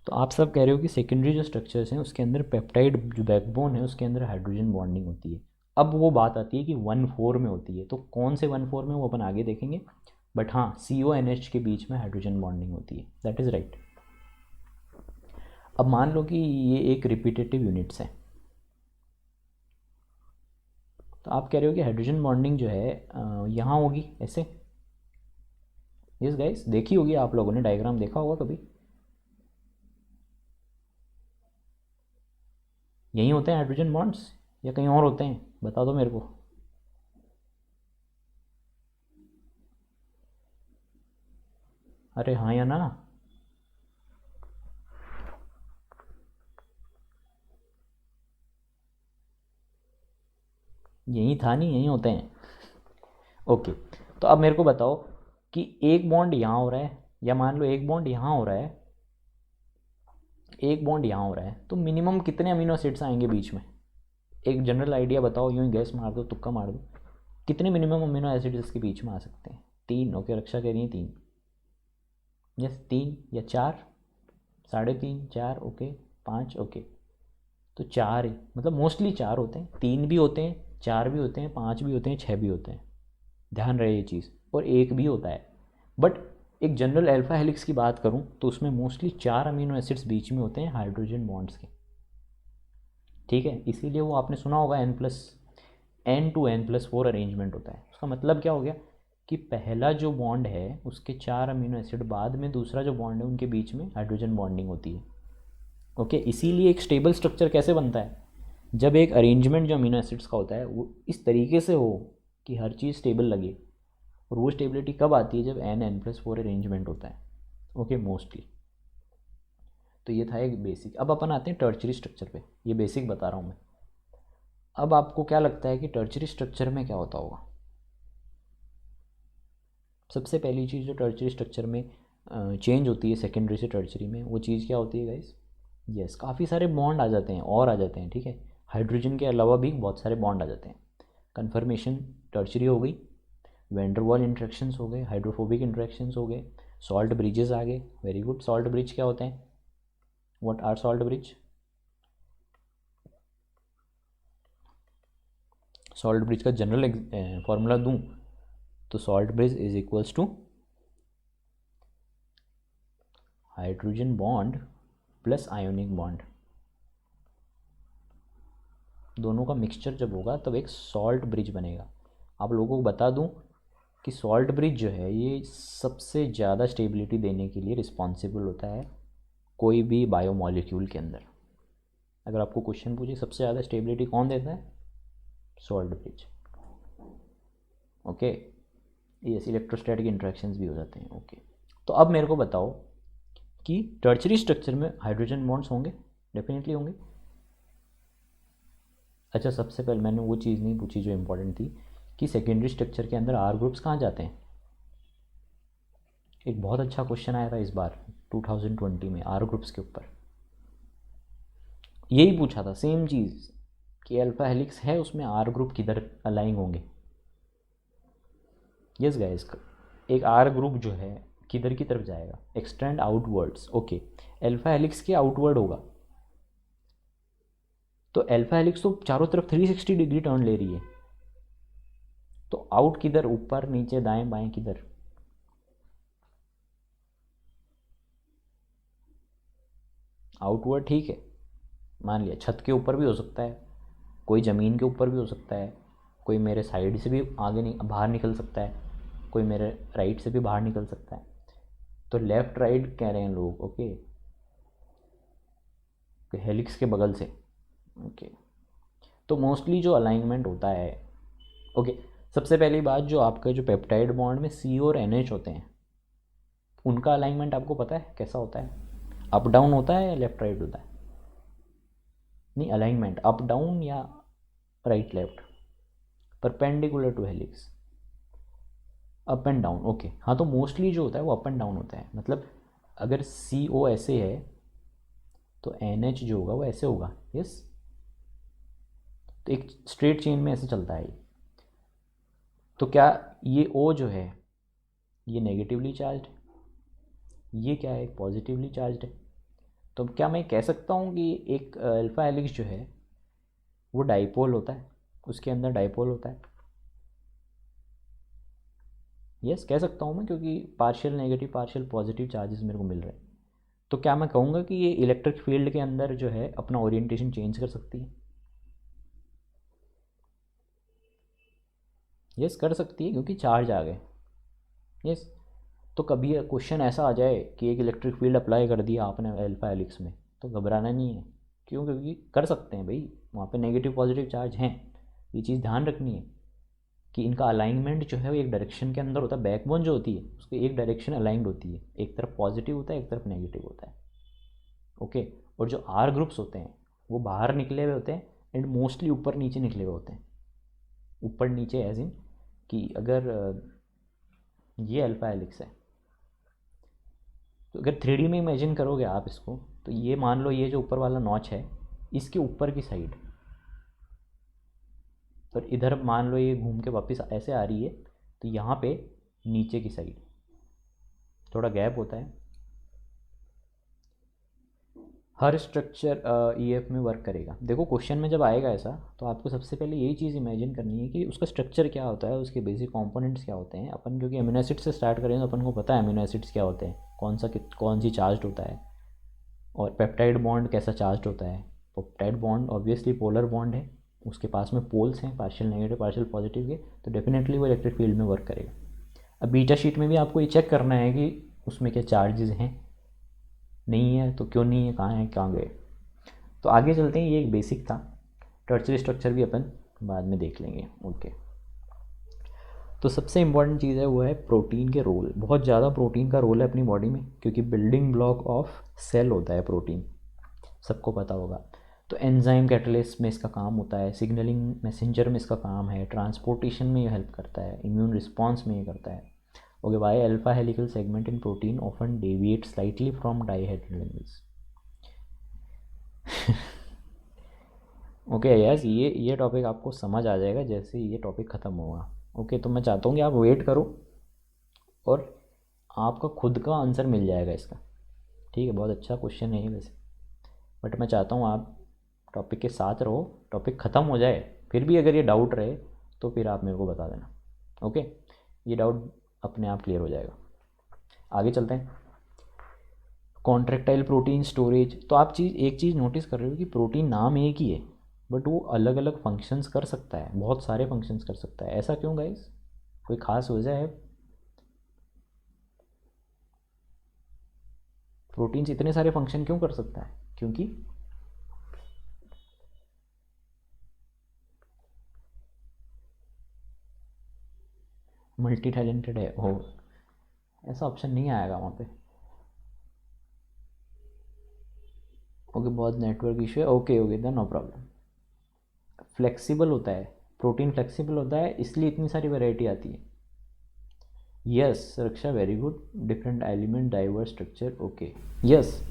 तो आप सब कह रहे हो कि सेकेंडरी जो स्ट्रक्चर्स हैं उसके अंदर पेप्टाइड जो बैकबोन है उसके अंदर हाइड्रोजन बॉन्डिंग होती है। अब वो बात आती है कि 1,4 में होती है, तो कौन से 1,4 में वो अपन आगे देखेंगे, बट हाँ CONH के बीच में हाइड्रोजन बॉन्डिंग होती है, दैट इज़ राइट। अब मान लो कि ये एक रिपीटेटिव यूनिट्स है, तो आप कह रहे हो कि हाइड्रोजन बॉन्डिंग जो है यहाँ होगी ऐसे। यस गाइस, देखी होगी आप लोगों ने, डायग्राम देखा होगा कभी। यहीं होते हैं हाइड्रोजन बॉन्ड्स या कहीं और होते हैं, बता दो मेरे को। अरे हाँ या ना। यहीं था नहीं, यहीं होते हैं। ओके, तो अब मेरे को बताओ कि एक बॉन्ड यहाँ हो रहा है, या मान लो एक बॉन्ड यहाँ हो रहा है, एक बॉन्ड यहाँ हो रहा है, तो मिनिमम कितने अमीनो एसिड्स आएंगे बीच में? एक जनरल आइडिया बताओ, यूँ ही गैस मार दो, तुक्का मार दो, कितने मिनिमम अमीनो एसिड्स इसके बीच में आ सकते हैं? 3। ओके, रक्षा कह रही है 3। यस, 3 या 4, 3.5, 4, ओके, 5, ओके। तो 4 ही, मतलब मोस्टली 4 होते हैं, 3 भी होते हैं, 4 भी होते हैं, 5 भी होते हैं, 6 भी होते हैं, ध्यान रहे ये चीज़, और 1 भी होता है। बट एक जनरल अल्फा हेलिक्स की बात करूं तो उसमें मोस्टली 4 अमीनो एसिड्स बीच में होते हैं हाइड्रोजन बॉन्ड्स के, ठीक है। इसीलिए वो आपने सुना होगा N+4 अरेंजमेंट होता है। उसका मतलब क्या हो गया कि पहला जो बॉन्ड है उसके 4 अमीनो एसिड, बाद में दूसरा जो बॉन्ड है उनके बीच में हाइड्रोजन बॉन्डिंग होती है। ओके, इसीलिए एक स्टेबल स्ट्रक्चर कैसे बनता है? जब एक अरेंजमेंट जो अमीनो एसिड्स का होता है वो इस तरीके से हो कि हर चीज़ स्टेबल लगे। और वो स्टेबिलिटी कब आती है? जब N+4 अरेंजमेंट होता है। Okay, mostly. तो ये था एक बेसिक। अब अपन आते हैं टर्चरी स्ट्रक्चर पे, ये बेसिक बता रहा हूँ मैं। अब आपको क्या लगता है कि टर्चरी स्ट्रक्चर में क्या होता होगा? सबसे पहली चीज़ जो टर्चरी स्ट्रक्चर में चेंज होती है सेकेंडरी से टर्चरी में, वो चीज़ क्या होती है गाइस? यस, काफ़ी सारे बॉन्ड आ जाते हैं, और आ जाते हैं, ठीक है। हाइड्रोजन के अलावा भी बहुत सारे बॉन्ड आ जाते हैं। कन्फर्मेशन टर्चरी हो गई, वैंडरवाल इंट्रैक्शंस हो गए, हाइड्रोफोबिक इंट्रैक्शंस हो गए, सॉल्ट ब्रिजेस आ गए। Very good. सॉल्ट ब्रिज क्या होते हैं? What are salt bridge? Salt bridge का जनरल फॉर्मूला दूं तो salt bridge is equals to hydrogen bond plus ionic bond, दोनों का मिक्सचर जब होगा तब एक सॉल्ट ब्रिज बनेगा। आप लोगों को बता दूं कि सॉल्ट ब्रिज जो है ये सबसे ज़्यादा स्टेबिलिटी देने के लिए रिस्पॉन्सिबल होता है कोई भी बायोमॉलिक्यूल के अंदर। अगर आपको क्वेश्चन पूछे सबसे ज़्यादा स्टेबिलिटी कौन देता है? Salt bridge. Okay, yes, electrostatic interactions भी हो जाते हैं। ओके, तो अब मेरे को बताओ कि टर्चरी स्ट्रक्चर में हाइड्रोजन बॉन्ड्स होंगे? डेफिनेटली होंगे। अच्छा, सबसे पहले मैंने वो चीज़ नहीं पूछी जो इम्पोर्टेंट थी कि सेकेंडरी स्ट्रक्चर के अंदर आर ग्रुप्स कहाँ जाते हैं। एक बहुत अच्छा क्वेश्चन आया था इस बार 2020 में आर ग्रुप्स के ऊपर, यही पूछा था सेम चीज़ कि अल्फा हेलिक्स है उसमें आर ग्रुप किधर अलाइन होंगे। यस गाइस, एक आर ग्रुप जो है किधर की तरफ जाएगा? Extend outwards. Okay, alpha helix के आउटवर्ड होगा, तो अल्फा हेलिक्स तो चारों तरफ 360 डिग्री टर्न ले रही है, तो आउट किधर? ऊपर, नीचे, दाएं, बाएं, किधर? आउटवर्ड, ठीक है। मान लिया छत के ऊपर भी हो सकता है, कोई ज़मीन के ऊपर भी हो सकता है, कोई मेरे साइड से भी आगे बाहर निकल सकता है, कोई मेरे राइट से भी बाहर निकल सकता है। तो लेफ़्ट राइट कह रहे हैं लोग। ओके, हेलिक्स के बगल से। ओके, तो मोस्टली जो अलाइनमेंट होता है, ओके, सबसे पहली बात, जो आपका जो पेप्टाइड बॉन्ड में C और NH होते हैं उनका अलाइनमेंट आपको पता है कैसा होता है? अप डाउन होता है या लेफ्ट राइट होता है? नहीं, अलाइनमेंट अप डाउन या right left? Perpendicular to helix, up and down. Okay, हाँ, तो मोस्टली जो होता है वो अप एंड डाउन होता है। मतलब अगर CO ऐसे है तो NH जो होगा वो ऐसे होगा। यस, तो एक स्ट्रेट चेन में ऐसे चलता है ये। तो क्या ये O जो है ये नेगेटिवली चार्ज है, ये क्या है? पॉजिटिवली चार्ज है। तो क्या मैं कह सकता हूँ कि एक अल्फा हेलिक्स जो है वो डाइपोल होता है, उसके अंदर डाइपोल होता है? यस, कह सकता हूँ मैं, क्योंकि partial negative partial positive charges मेरे को मिल रहे हैं। तो क्या मैं कहूँगा कि ये इलेक्ट्रिक फील्ड के अंदर जो है अपना ओरिएंटेशन चेंज कर सकती है? यस कर सकती है क्योंकि चार्ज आ गए। यस, तो कभी क्वेश्चन ऐसा आ जाए कि एक इलेक्ट्रिक फील्ड अप्लाई कर दिया आपने अल्फा हेलिक्स में, तो घबराना नहीं है। क्यों? क्योंकि कर सकते हैं भाई, वहाँ पे नेगेटिव पॉजिटिव चार्ज हैं। ये चीज़ ध्यान रखनी है कि इनका अलाइनमेंट जो है वो एक डायरेक्शन के अंदर होता है। बैकबोन जो होती है उसकी एक डायरेक्शन अलाइंड होती है, एक तरफ पॉजिटिव होता है, एक तरफ नेगेटिव होता है। ओके, और जो आर ग्रुप्स होते हैं वो बाहर निकले हुए होते हैं एंड मोस्टली ऊपर नीचे निकले हुए होते हैं। ऊपर नीचे एज इन कि अगर ये अल्फा हेलिक्स है, तो अगर 3D में इमेजिन करोगे आप इसको, तो ये मान लो ये जो ऊपर वाला नॉच है इसके ऊपर की साइड, और इधर मान लो ये घूम के वापस ऐसे आ रही है, तो यहाँ पे नीचे की साइड थोड़ा गैप होता है। हर स्ट्रक्चर ईएफ में वर्क करेगा। देखो क्वेश्चन में जब आएगा ऐसा, तो आपको सबसे पहले यही चीज़ इमेजिन करनी है कि उसका स्ट्रक्चर क्या होता है, उसके बेसिक कंपोनेंट्स क्या होते हैं। अपन क्योंकि अमीनो एसिड से स्टार्ट करें तो अपन को पता है अमीनो एसिड्स क्या होते हैं, कौन सी चार्ज होता है, और पेप्टाइड बॉन्ड कैसा चार्ज होता है। Peptide bond obviously polar bond है, उसके पास में पोल्स हैं, पार्शियल नेगेटिव पार्शियल पॉजिटिव के, तो डेफिनेटली वो इलेक्ट्रिक फील्ड में वर्क करेगा। अब बीटा शीट में भी आपको ये चेक करना है कि उसमें क्या चार्जेस हैं, नहीं है तो क्यों नहीं है, कहाँ है, कहाँ गए। तो आगे चलते हैं, ये एक बेसिक था। टर्चरी स्ट्रक्चर भी अपन बाद में देख लेंगे। ओके, तो सबसे इम्पॉर्टेंट चीज़ है वो है प्रोटीन के रोल। बहुत ज़्यादा प्रोटीन का रोल है अपनी बॉडी में, क्योंकि बिल्डिंग ब्लॉक ऑफ सेल होता है प्रोटीन, सबको पता होगा। तो एंजाइम कैटलिस्ट में इसका काम होता है, सिग्नलिंग मैसेंजर में इसका काम है, ट्रांसपोर्टेशन में ये हेल्प करता है, इम्यून रिस्पॉन्स में ये करता है। Okay, why alpha helical segment in protein often deviate slightly from dihedral angles. Okay yes, ये टॉपिक आपको समझ आ जाएगा जैसे ये टॉपिक ख़त्म होगा। ओके, तो मैं चाहता हूँ कि आप वेट करो और आपका खुद का आंसर मिल जाएगा इसका। ठीक है, बहुत अच्छा क्वेश्चन है ये वैसे, बट मैं चाहता हूँ आप टॉपिक के साथ रहो, टॉपिक ख़त्म हो जाए फिर भी अगर ये डाउट रहे तो फिर आप मेरे को बता देना। ओके, ये डाउट अपने आप क्लियर हो जाएगा। आगे चलते हैं। Contractile protein storage. तो आप एक चीज़ नोटिस कर रहे हो कि प्रोटीन नाम एक ही है, बट वो अलग अलग फंक्शंस कर सकता है, बहुत सारे फंक्शंस कर सकता है। ऐसा क्यों गाइस? कोई खास वजह है? प्रोटीन्स इतने सारे फंक्शन क्यों कर सकता है? क्योंकि मल्टी टैलेंटेड है। हो, ऐसा ऑप्शन नहीं आएगा वहाँ पे। ओके, बहुत नेटवर्क इशू है। Okay okay, then no problem. Flexible होता है, प्रोटीन फ्लेक्सिबल होता है, इसलिए इतनी सारी वैरायटी आती है। Yes Raksha, very good. Different element, diverse structure. Okay yes,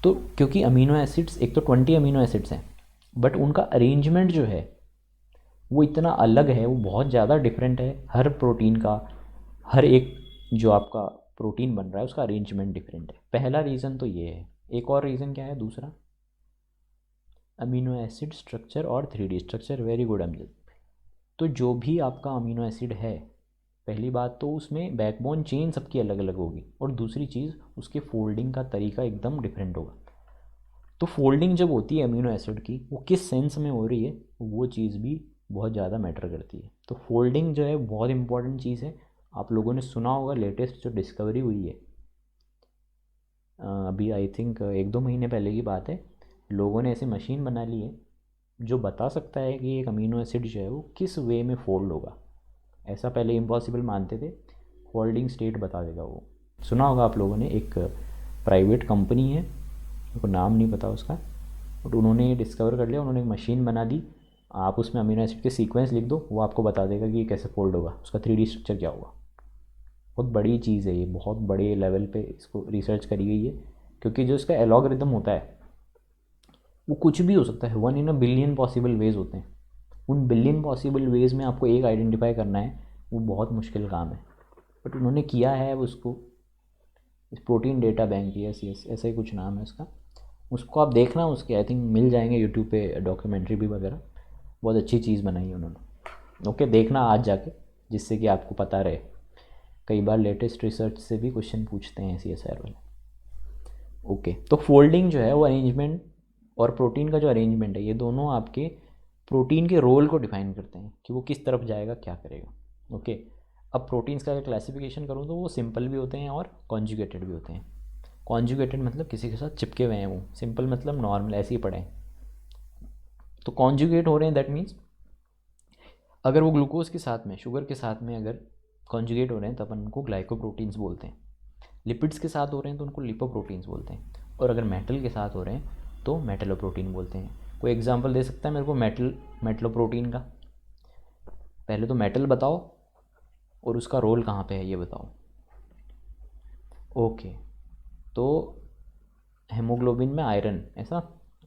तो क्योंकि अमीनो एसिड्स, एक तो 20 अमीनो एसिड्स हैं, बट उनका अरेंजमेंट जो है वो इतना अलग है, वो बहुत ज़्यादा डिफरेंट है हर प्रोटीन का। हर एक जो आपका प्रोटीन बन रहा है उसका अरेंजमेंट डिफरेंट है। पहला रीज़न तो ये है। एक और रीज़न क्या है दूसरा? अमीनो एसिड स्ट्रक्चर और 3D structure. Very good Amjad. तो जो भी आपका अमीनो एसिड है, पहली बात तो उसमें बैकबोन चेन सबकी अलग अलग होगी, और दूसरी चीज़ उसके फोल्डिंग का तरीका एकदम डिफरेंट होगा। तो फोल्डिंग जब होती है अमीनो एसिड की, वो किस सेंस में हो रही है, वो चीज़ भी बहुत ज़्यादा मैटर करती है। तो फोल्डिंग जो है बहुत इंपॉर्टेंट चीज़ है। आप लोगों ने सुना होगा लेटेस्ट जो डिस्कवरी हुई है, अभी आई थिंक 1-2 महीने पहले की बात है, लोगों ने ऐसी मशीन बना ली है जो बता सकता है कि एक अमीनो एसिड जो है वो किस वे में फोल्ड होगा। ऐसा पहले इम्पॉसिबल मानते थे, फोल्डिंग स्टेट बता देगा वो। सुना होगा आप लोगों ने, एक प्राइवेट कंपनी है, मेरे को नाम नहीं पता उसका, बट उन्होंने ये डिस्कवर कर लिया, उन्होंने एक मशीन बना दी। आप उसमें अमीनो एसिड के सीक्वेंस लिख दो, वो आपको बता देगा कि ये कैसे फोल्ड होगा, उसका 3D स्ट्रक्चर क्या होगा। बहुत बड़ी चीज़ है ये, बहुत बड़े लेवल पे इसको रिसर्च करी गई है, क्योंकि जो इसका एलॉगरिदम होता है वो कुछ भी हो सकता है। 1 इन अ बिलियन पॉसिबल वेज होते हैं। उन बिलियन पॉसिबल वेज में आपको एक आइडेंटिफाई करना है, वो बहुत मुश्किल काम है, बट उन्होंने किया है उसको। इस protein data bank, yes yes ऐसा ही कुछ नाम है उसका, उसको आप देखना, उसके आई थिंक मिल जाएंगे यूट्यूब पे डॉक्यूमेंट्री भी वगैरह। बहुत अच्छी चीज़ बनाई है उन्होंने। ओके, देखना आज जाके, जिससे कि आपको पता रहे। कई बार लेटेस्ट रिसर्च से भी क्वेश्चन पूछते हैं CSIR वाले। ओके, तो फोल्डिंग जो है वो अरेंजमेंट, और प्रोटीन का जो अरेंजमेंट है, ये दोनों आपके प्रोटीन के रोल को डिफाइन करते हैं कि वो किस तरफ जाएगा, क्या करेगा। ओके, अब प्रोटीन्स का अगर क्लासिफिकेशन करूँ तो वो सिंपल भी होते हैं और कॉन्जुगेटेड भी होते हैं। कॉन्जुगेटेड मतलब किसी के साथ चिपके हुए हैं, वो सिंपल मतलब नॉर्मल ऐसे ही पड़े हैं। तो कॉन्जुगेट हो रहे हैं, दैट मीन्स अगर वो ग्लूकोज के साथ में, शुगर के साथ में अगर कॉन्जुगेट हो रहे हैं तब अपन उनको ग्लाइकोप्रोटीन्स बोलते हैं। लिपिड्स के साथ हो रहे हैं तो उनको लिपोप्रोटीन्स बोलते हैं, और अगर मेटल के साथ हो रहे हैं तो मेटलोप्रोटीन बोलते हैं। कोई एग्जांपल दे सकता है मेरे को मेटलोप्रोटीन का? पहले तो मेटल बताओ और उसका रोल कहाँ पे है ये बताओ। ओके, तो हेमोग्लोबिन में आयरन, ऐसा?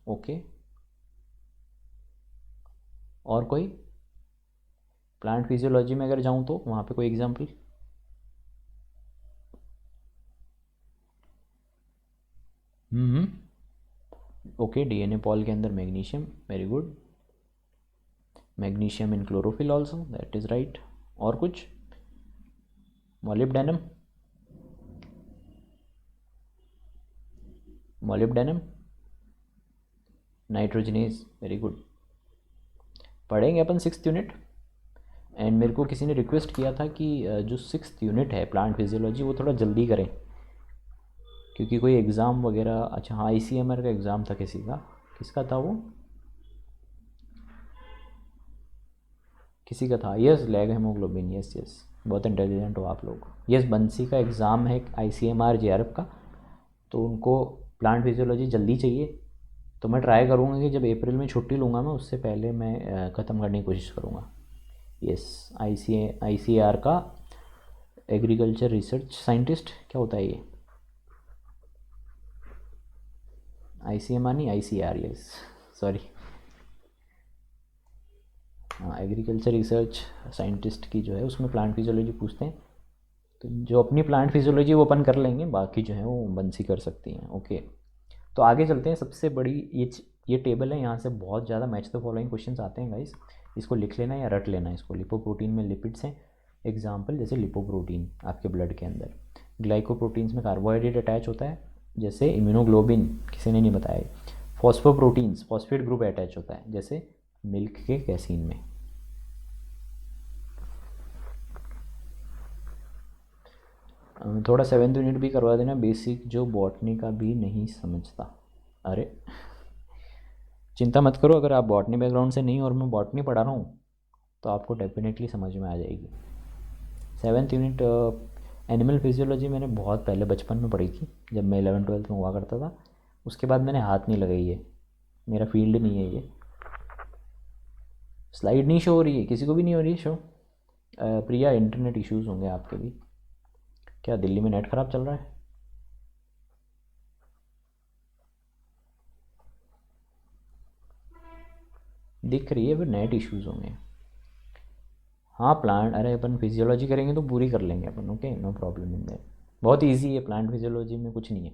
ओके, और कोई? प्लांट फिजियोलॉजी में अगर जाऊँ तो वहाँ पे कोई एग्जांपल? ओके, डीएनए पॉल के अंदर magnesium, very good. Magnesium in chlorophyll also, that is right. और कुछ? Molybdenum, molybdenum, nitrogenase, very good. पढ़ेंगे अपन 6th यूनिट। एंड मेरे को किसी ने रिक्वेस्ट किया था कि जो 6th यूनिट है प्लांट फिजियोलॉजी वो थोड़ा जल्दी करें, क्योंकि कोई एग्ज़ाम वगैरह। अच्छा हाँ, ICMR का एग्ज़ाम था किसी का, किसका था वो? किसी का था, yes, lag haemoglobin, yes yes, बहुत इंटेलिजेंट हो आप लोग। यस, बंसी का एग्ज़ाम है ICMR JRF का, तो उनको प्लांट फिजियोलॉजी जल्दी चाहिए। तो मैं ट्राई करूँगा कि जब अप्रैल में छुट्टी लूँगा मैं उससे पहले मैं ख़त्म करने की कोशिश करूँगा। यस, ICAR का एग्रीकल्चर रिसर्च साइंटिस्ट, क्या होता है ये? ICMR नहीं, ICAR, यस, सॉरी। हाँ, एग्रीकल्चर रिसर्च साइंटिस्ट की जो है उसमें प्लांट फिजियोलॉजी पूछते हैं। तो जो अपनी प्लांट फिजियोलॉजी वो अपन कर लेंगे, बाकी जो है वो बंसी कर सकती हैं। ओके, तो आगे चलते हैं। सबसे बड़ी ये टेबल है, यहाँ से बहुत ज़्यादा मैच द फॉलोइंग क्वेश्चंस आते हैं गाइस। इसको लिख लेना या रट लेना इसको। लिपोप्रोटीन में लिपिड्स हैं, एग्जाम्पल जैसे लिपोप्रोटीन आपके ब्लड के अंदर। ग्लाइकोप्रोटीन्स में कार्बोहाइड्रेट अटैच होता है, जैसे इम्यूनोग्लोबिन, किसी ने नहीं बताया। फॉस्फोप्रोटीन्स, फॉस्फेट ग्रुप अटैच होता है, जैसे मिल्क के कैसीन में। थोड़ा 7th यूनिट भी करवा देना, बेसिक जो बॉटनी का भी नहीं समझता। अरे चिंता मत करो, अगर आप बॉटनी बैकग्राउंड से नहीं और मैं बॉटनी पढ़ा रहा हूँ तो आपको डेफिनेटली समझ में आ जाएगी। 7th यूनिट एनिमल फिजियोलॉजी मैंने बहुत पहले बचपन में पढ़ी थी, जब मैं 11th-12th में हुआ करता था। उसके बाद मैंने हाथ नहीं लगाई है, मेरा फील्ड नहीं है ये। स्लाइड नहीं शो हो रही है, किसी को भी नहीं हो रही है शो? प्रिया, इंटरनेट इश्यूज़ होंगे आपके भी। क्या दिल्ली में नेट ख़राब चल रहा है? दिख रही है, फिर नेट इश्यूज़ होंगे। हाँ प्लांट, अरे अपन फिजियोलॉजी करेंगे तो पूरी कर लेंगे अपन। Okay, no problem in that, बहुत इजी है प्लांट फिजियोलॉजी में, कुछ नहीं है।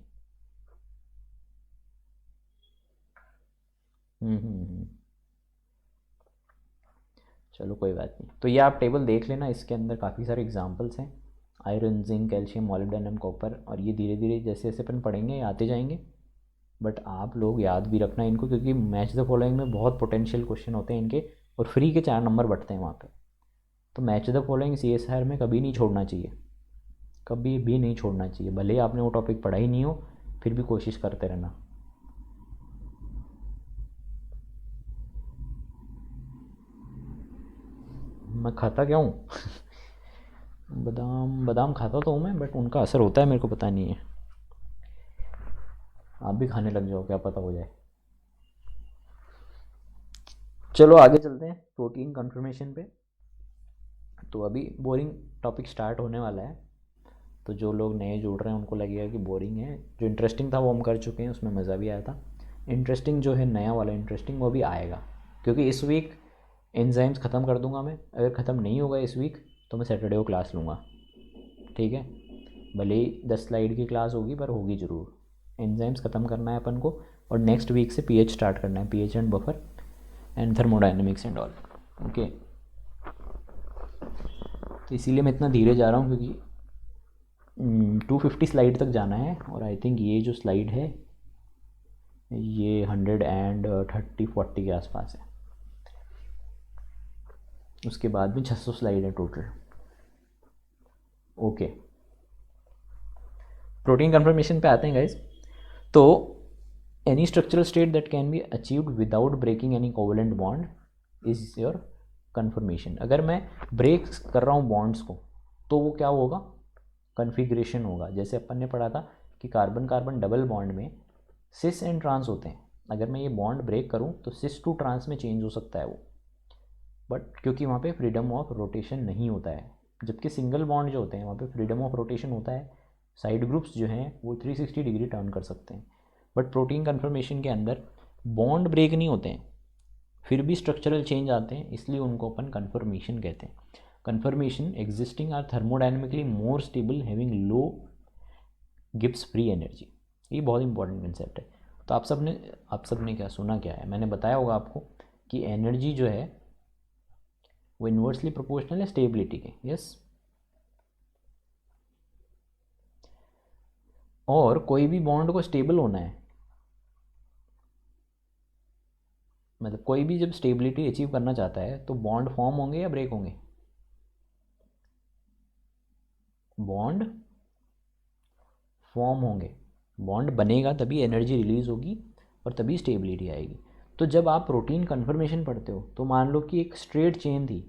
हम्म। चलो कोई बात नहीं। तो ये आप टेबल देख लेना, इसके अंदर काफ़ी सारे एग्जांपल्स हैं। Iron, zinc, calcium, molybdenum, copper, और ये धीरे धीरे जैसे जैसे अपन पढ़ेंगे आते जाएंगे। बट आप लोग याद भी रखना इनको, क्योंकि मैच द फॉलोइंग में बहुत पोटेंशियल क्वेश्चन होते हैं इनके, और फ्री के 4 नंबर बढ़ते हैं वहाँ पे। तो मैच द फॉलोइंग CSR में कभी नहीं छोड़ना चाहिए, कभी भी नहीं छोड़ना चाहिए, भले ही आपने वो टॉपिक पढ़ा ही नहीं हो, फिर भी कोशिश करते रहना। मैं खाता क्या हूँ? बादाम, बादाम खाता तो हूँ मैं, बट उनका असर होता है मेरे को पता नहीं है। आप भी खाने लग जाओ, क्या पता हो जाए। चलो आगे चलते हैं प्रोटीन कन्फर्मेशन पे। तो अभी बोरिंग टॉपिक स्टार्ट होने वाला है, तो जो लोग नए जुड़ रहे हैं उनको लगेगा कि बोरिंग है। जो इंटरेस्टिंग था वो हम कर चुके हैं, उसमें मज़ा भी आया था। इंटरेस्टिंग जो है, नया वाला इंटरेस्टिंग, वो भी आएगा, क्योंकि इस वीक एंजाइम्स ख़त्म कर दूंगा मैं। अगर ख़त्म नहीं होगा इस वीक तो मैं सैटरडे को क्लास लूँगा, ठीक है? भले ही 10 स्लाइड की क्लास होगी, पर होगी ज़रूर। एंजाइम्स ख़त्म करना है अपन को, और नेक्स्ट वीक से पीएच स्टार्ट करना है, pH and buffer and thermodynamics and all. Okay, तो इसीलिए मैं इतना धीरे जा रहा हूँ, क्योंकि 250 स्लाइड तक जाना है, और आई थिंक ये जो स्लाइड है ये 130-140 के आसपास है। उसके बाद में 600 स्लाइड है टोटल। ओके, प्रोटीन कन्फर्मेशन पे आते हैं गाइज। तो any structural state that can be achieved without breaking any covalent bond is your conformation. अगर मैं ब्रेक कर रहा हूँ बॉन्ड्स को तो वो क्या होगा, कन्फिग्रेशन होगा। जैसे अपन ने पढ़ा था कि कार्बन कार्बन डबल बॉन्ड में सिस एंड ट्रांस होते हैं। अगर मैं ये बॉन्ड ब्रेक करूँ तो सिस टू ट्रांस में चेंज हो सकता है वो, बट क्योंकि वहाँ पे फ्रीडम ऑफ रोटेशन नहीं होता है। जबकि सिंगल बॉन्ड जो होते हैं वहाँ पे फ्रीडम ऑफ रोटेशन होता है, साइड ग्रुप्स जो हैं वो 360 डिग्री टर्न कर सकते हैं। बट प्रोटीन कन्फर्मेशन के अंदर बॉन्ड ब्रेक नहीं होते हैं, फिर भी स्ट्रक्चरल चेंज आते हैं, इसलिए उनको अपन कन्फर्मेशन कहते हैं। Conformation existing are thermodynamically more stable having low Gibbs free energy. ये बहुत इंपॉर्टेंट कंसेप्ट है। तो आप सब ने क्या सुना, क्या है, मैंने बताया होगा आपको कि एनर्जी जो है वो इन्वर्सली प्रोपोर्शनल है स्टेबिलिटी के। यस, और कोई भी बॉन्ड को स्टेबल होना है, मतलब कोई भी जब स्टेबिलिटी अचीव करना चाहता है तो बॉन्ड फॉर्म होंगे या ब्रेक होंगे? बॉन्ड फॉर्म होंगे। बॉन्ड बनेगा तभी एनर्जी रिलीज होगी और तभी स्टेबिलिटी आएगी। तो जब आप प्रोटीन कन्फर्मेशन पढ़ते हो तो मान लो कि एक स्ट्रेट चेन थी,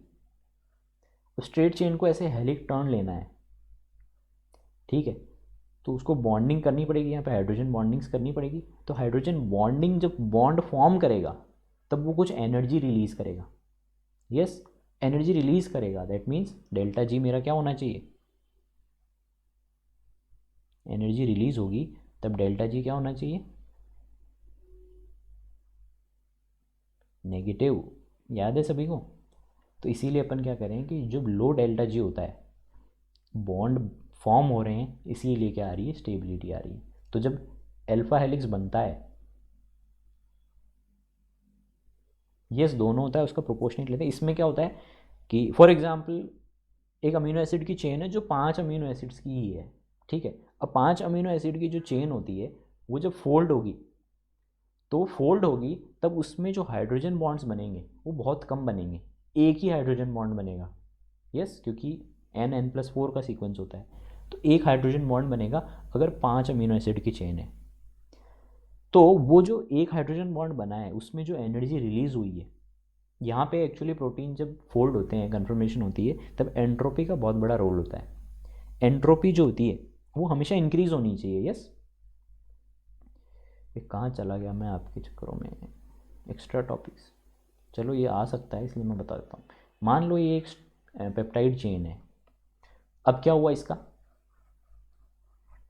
उस स्ट्रेट चेन को ऐसे हेलिक टर्न लेना है, ठीक है, तो उसको बॉन्डिंग करनी पड़ेगी, यहाँ पे हाइड्रोजन बॉन्डिंग्स करनी पड़ेगी। तो हाइड्रोजन बॉन्डिंग जब बॉन्ड फॉर्म करेगा तब वो कुछ एनर्जी रिलीज़ करेगा। यस, एनर्जी रिलीज़ करेगा, दैट मीन्स डेल्टा जी मेरा क्या होना चाहिए, एनर्जी रिलीज़ होगी तब डेल्टा जी क्या होना चाहिए, नेगेटिव। याद है सभी को? तो इसीलिए अपन क्या करें कि जब लो डेल्टा जी होता है, बॉन्ड फॉर्म हो रहे हैं, इसीलिए क्या आ रही है, स्टेबिलिटी आ रही है। तो जब अल्फा हेलिक्स बनता है, यस दोनों होता है, उसका प्रोपोर्शनेट लेते हैं। इसमें क्या होता है कि फॉर एग्जांपल एक अमीनो एसिड की चेन है जो 5 अमीनो एसिड्स की ही है, ठीक है। अब 5 अमीनो एसिड की जो चेन होती है वो जब फोल्ड होगी, तो फोल्ड होगी तब उसमें जो हाइड्रोजन बॉन्ड्स बनेंगे वो बहुत कम बनेंगे, एक ही हाइड्रोजन बॉन्ड बनेगा। यस, क्योंकि n+4 का सीक्वेंस होता है, तो एक हाइड्रोजन बॉन्ड बनेगा अगर 5 अमीनो एसिड की चेन है। तो वो जो एक हाइड्रोजन बॉन्ड बना है उसमें जो एनर्जी रिलीज़ हुई है, यहाँ पे एक्चुअली प्रोटीन जब फोल्ड होते हैं, कन्फर्मेशन होती है, तब एंट्रोपी का बहुत बड़ा रोल होता है। एंट्रोपी जो होती है वो हमेशा इंक्रीज होनी चाहिए। यस, ये कहाँ चला गया मैं आपके चक्करों में, एक्स्ट्रा टॉपिक्स। चलो ये आ सकता है इसलिए मैं बता देता हूँ। मान लो ये एक पेप्टाइड चेन है, अब क्या हुआ, इसका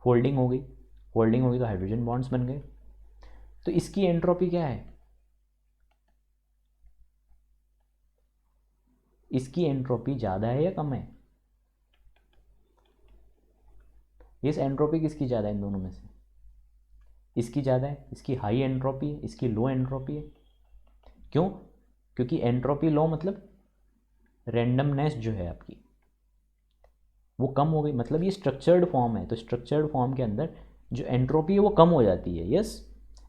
फोल्डिंग हो गई, फोल्डिंग होगी तो हाइड्रोजन बॉन्ड्स बन गए। तो इसकी एंट्रोपी क्या है, इसकी एंट्रोपी ज़्यादा है या कम है? इस एंट्रोपी किसकी ज़्यादा है इन दोनों में से? इसकी ज़्यादा है, इसकी हाई एंट्रोपी है, इसकी लो एंट्रोपी है। क्यों? क्योंकि एंट्रोपी लो मतलब रैंडमनेस जो है आपकी वो कम हो गई, मतलब ये स्ट्रक्चर्ड फॉर्म है, तो स्ट्रक्चर्ड फॉर्म के अंदर जो एंट्रोपी है वो कम हो जाती है। यस,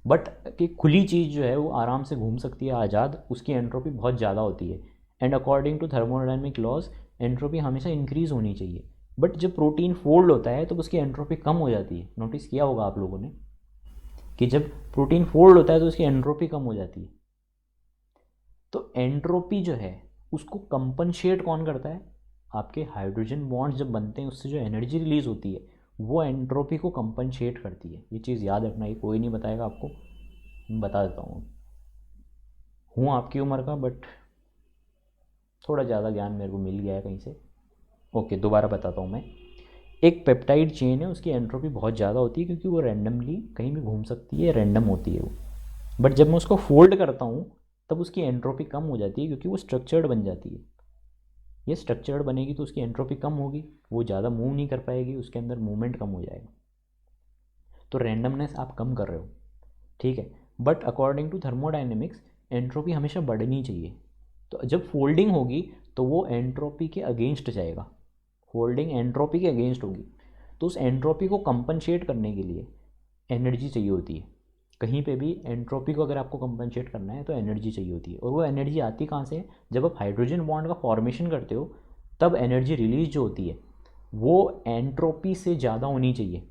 बट कि खुली चीज़ जो है वो आराम से घूम सकती है आज़ाद, उसकी एंट्रोपी बहुत ज़्यादा होती है। And according to thermodynamic laws entropy हमेशा इंक्रीज़ होनी चाहिए। बट जब प्रोटीन फोल्ड होता है तो उसकी एंट्रोपी कम हो जाती है। नोटिस किया होगा आप लोगों ने कि जब प्रोटीन फोल्ड होता है तो उसकी एंट्रोपी कम हो जाती है। तो एंट्रोपी जो है उसको कंपनशेट कौन करता है? आपके हाइड्रोजन बॉन्ड्स जब बनते हैं उससे जो एनर्जी रिलीज होती है वो एंट्रोपी को कंपनशेट करती है। ये चीज़ याद रखना, ये कोई नहीं बताएगा आपको, मैं बता देता हूँ आपकी उम्र का, बट थोड़ा ज़्यादा ज्ञान मेरे को मिल गया है कहीं से। ओके, दोबारा बताता हूँ मैं। एक पेप्टाइड चेन है, उसकी एंट्रोपी बहुत ज़्यादा होती है क्योंकि वो रैंडमली कहीं भी घूम सकती है, रैंडम होती है वो। बट जब मैं उसको फोल्ड करता हूँ तब उसकी एंट्रोपी कम हो जाती है क्योंकि वो स्ट्रक्चर्ड बन जाती है। ये स्ट्रक्चर्ड बनेगी तो उसकी एंट्रोपी कम होगी, वो ज़्यादा मूव नहीं कर पाएगी, उसके अंदर मूवमेंट कम हो जाएगा। तो रैंडमनेस आप कम कर रहे हो, ठीक है। But according to thermodynamics entropy हमेशा बढ़नी चाहिए। तो जब फोल्डिंग होगी तो वो एंट्रोपी के अगेंस्ट जाएगा, फोल्डिंग एंट्रोपी के अगेंस्ट होगी। तो उस एंट्रोपी को कंपनशेट करने के लिए एनर्जी चाहिए होती है। कहीं पे भी एंट्रोपी को अगर आपको कंपनसेट करना है तो एनर्जी चाहिए होती है, और वो एनर्जी आती कहाँ से है? जब आप हाइड्रोजन बॉन्ड का फॉर्मेशन करते हो तब एनर्जी रिलीज जो होती है वो एंट्रोपी से ज़्यादा होनी चाहिए।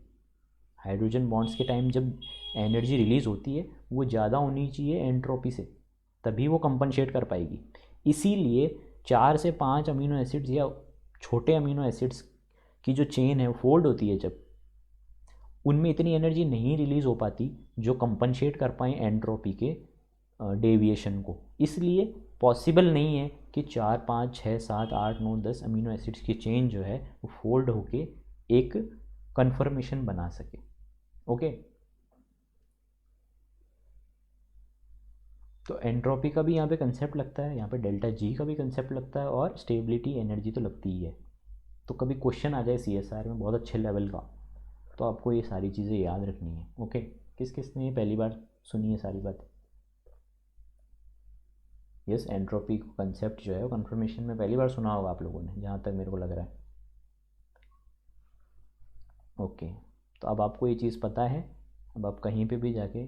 हाइड्रोजन बॉन्ड्स के टाइम जब एनर्जी रिलीज होती है वो ज़्यादा होनी चाहिए एंट्रोपी से, तभी वो कंपनसेट कर पाएगी। इसीलिए 4 से 5 अमीनो एसिड्स या छोटे अमीनो एसिड्स की जो चेन है वो फोल्ड होती है, जब उनमें इतनी एनर्जी नहीं रिलीज़ हो पाती जो कंपनसेट कर पाएँ एंट्रोपी के डेविएशन को। इसलिए पॉसिबल नहीं है कि 4 5 6 7 8 9 10 अमीनो एसिड्स की चेन जो है वो फोल्ड होके एक कन्फर्मेशन बना सके। ओके, तो एंट्रोपी का भी यहाँ पे कंसेप्ट लगता है, यहाँ पे डेल्टा जी का भी कंसेप्ट लगता है, और स्टेबिलिटी एनर्जी तो लगती ही है। तो कभी क्वेश्चन आ जाए सीएसआर में बहुत अच्छे लेवल का, तो आपको ये सारी चीज़ें याद रखनी है। ओके, किस किस ने ये पहली बार सुनी है सारी बातें? यस, एंट्रोपी कंसेप्ट जो है वो कंफर्मेशन में पहली बार सुना होगा आप लोगों ने, जहाँ तक मेरे को लग रहा है। ओके, तो अब आपको ये चीज़ पता है, अब आप कहीं पे भी जाके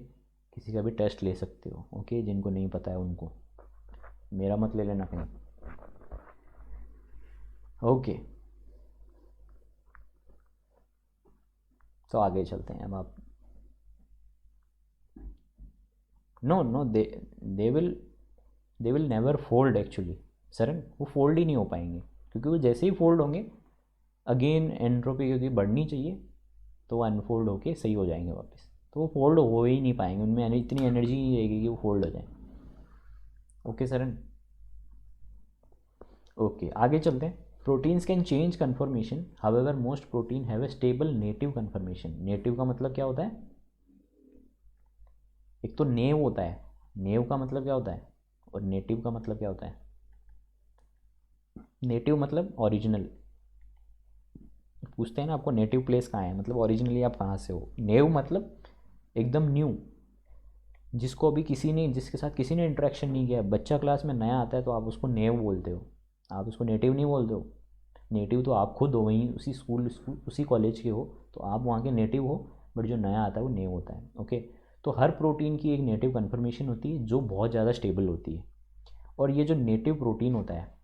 किसी का भी टेस्ट ले सकते हो। ओके, जिनको नहीं पता है उनको, मेरा मत ले लेना कहीं। ओके, तो आगे चलते हैं अब आप। No no, they will never fold actually Saran, वो फोल्ड ही नहीं हो पाएंगे, क्योंकि वो जैसे ही फोल्ड होंगे अगेन एंट्रोपी क्योंकि बढ़नी चाहिए तो वो अनफोल्ड होके सही हो जाएंगे वापस, तो वो फोल्ड हो ही नहीं पाएंगे, उनमें इतनी एनर्जी नहीं रहेगी कि वो फोल्ड हो जाए। ओके सरन, ओके आगे चलते हैं। Proteins can change conformation, however most protein have a stable native conformation. Native का मतलब क्या होता है? एक तो नेव होता है, नेव का मतलब क्या होता है, और नेटिव का मतलब क्या होता है? नेटिव मतलब ओरिजिनल, पूछते हैं ना आपको नेटिव प्लेस कहाँ है, मतलब ओरिजिनली आप कहाँ से हो। नेव मतलब एकदम न्यू, जिसको अभी किसी ने, जिसके साथ किसी ने इंटरेक्शन नहीं किया। बच्चा क्लास में नया आता है तो आप उसको नेव बोलते हो, आप उसको नेटिव नहीं बोलते हो। नेटिव तो आप खुद हो, वहीं उसी स्कूल उसी कॉलेज के हो, तो आप वहाँ के नेटिव हो, बट जो नया आता है वो नेव होता है। ओके, तो हर प्रोटीन की एक नेटिव कन्फर्मेशन होती है जो बहुत ज़्यादा स्टेबल होती है, और ये जो नेटिव प्रोटीन होता है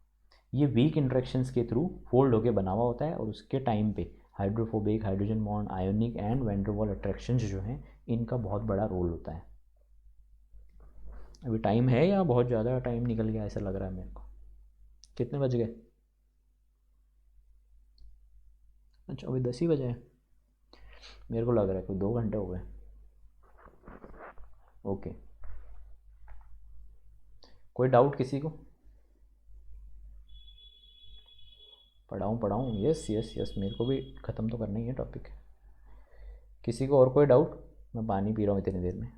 ये वीक इंट्रैक्शंस के थ्रू फोल्ड होकर बना हुआ होता है, और उसके टाइम पे hydrophobic, hydrogen bond, ionic and van attractions जो हैं इनका बहुत बड़ा रोल होता है। अभी टाइम है या बहुत ज़्यादा टाइम निकल गया ऐसा लग रहा है मेरे को? कितने बज गए? अच्छा, अभी 10 ही बजे हैं, मेरे को लग रहा है कोई 2 घंटे हो गए। ओके, कोई डाउट किसी को? पढ़ाऊँ पढ़ाऊँ? यस यस यस, मेरे को भी ख़त्म तो करना ही है टॉपिक। किसी को और कोई डाउट? मैं पानी पी रहा हूँ इतनी देर में।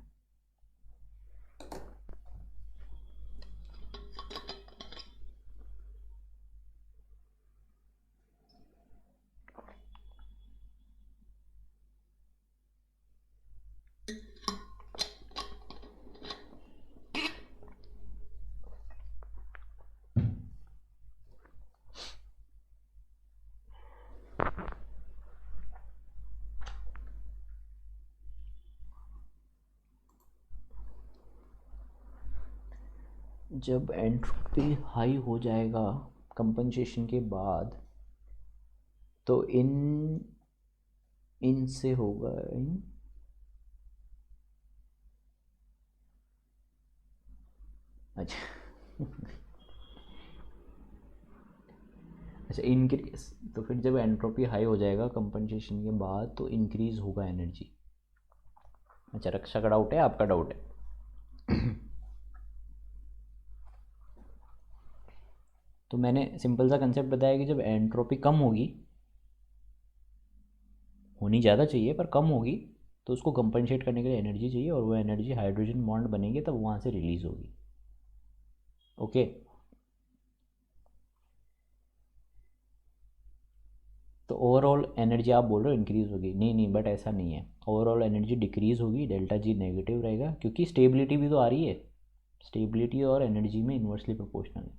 जब एंट्रोपी हाई हो जाएगा कंपनसेशन के बाद, तो इन से होगा इन, अच्छा अच्छा इंक्रीज, तो फिर जब एंट्रोपी हाई हो जाएगा कंपनसेशन के बाद तो इंक्रीज होगा एनर्जी। अच्छा, रक्षा का डाउट है, आपका डाउट है? तो मैंने सिंपल सा कंसेप्ट बताया कि जब एंट्रोपी कम होगी, होनी ज़्यादा चाहिए पर कम होगी, तो उसको कंपनसेट करने के लिए एनर्जी चाहिए, और वो एनर्जी हाइड्रोजन बॉन्ड बनेंगे तब वहाँ से रिलीज़ होगी। ओके, तो ओवरऑल एनर्जी आप बोल रहे हो इंक्रीज़ होगी, नहीं नहीं, बट ऐसा नहीं है, ओवरऑल एनर्जी डिक्रीज़ होगी, डेल्टा जी नेगेटिव रहेगा, क्योंकि स्टेबिलिटी भी तो आ रही है, स्टेबिलिटी और एनर्जी में इन्वर्सली प्रोपोर्शनल है।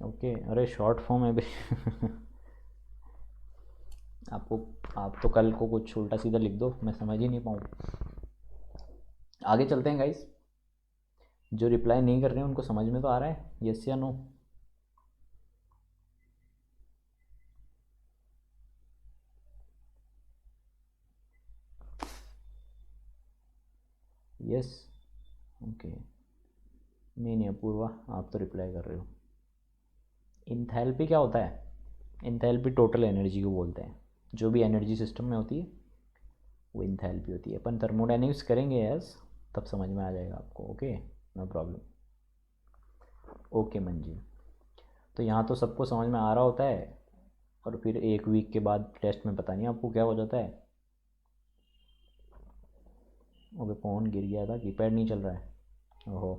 ओके। ओके, अरे शॉर्ट फॉर्म है भी आपको, आप तो कल को कुछ उल्टा सीधा लिख दो, मैं समझ ही नहीं पाऊँ। आगे चलते हैं गाइस। जो रिप्लाई नहीं कर रहे हैं उनको समझ में तो आ रहा है, यस या नो? Yes, okay. नहीं नहीं अपूर्वा, आप तो रिप्लाई कर रहे हो। इंथैल्पी क्या होता है? इंथैल्पी टोटल एनर्जी को बोलते हैं। जो भी एनर्जी सिस्टम में होती है वो इंथैल्पी होती है। अपन थर्मोडायनेमिक्स करेंगे यस, तब समझ में आ जाएगा आपको। Okay, no problem. ओके मंजी, तो यहाँ तो सबको समझ में आ रहा होता है, और फिर एक वीक के बाद टेस्ट में पता नहीं आपको क्या हो जाता है। ओके, फ़ोन गिर गया था, कीपैड नहीं चल रहा है। ओहो,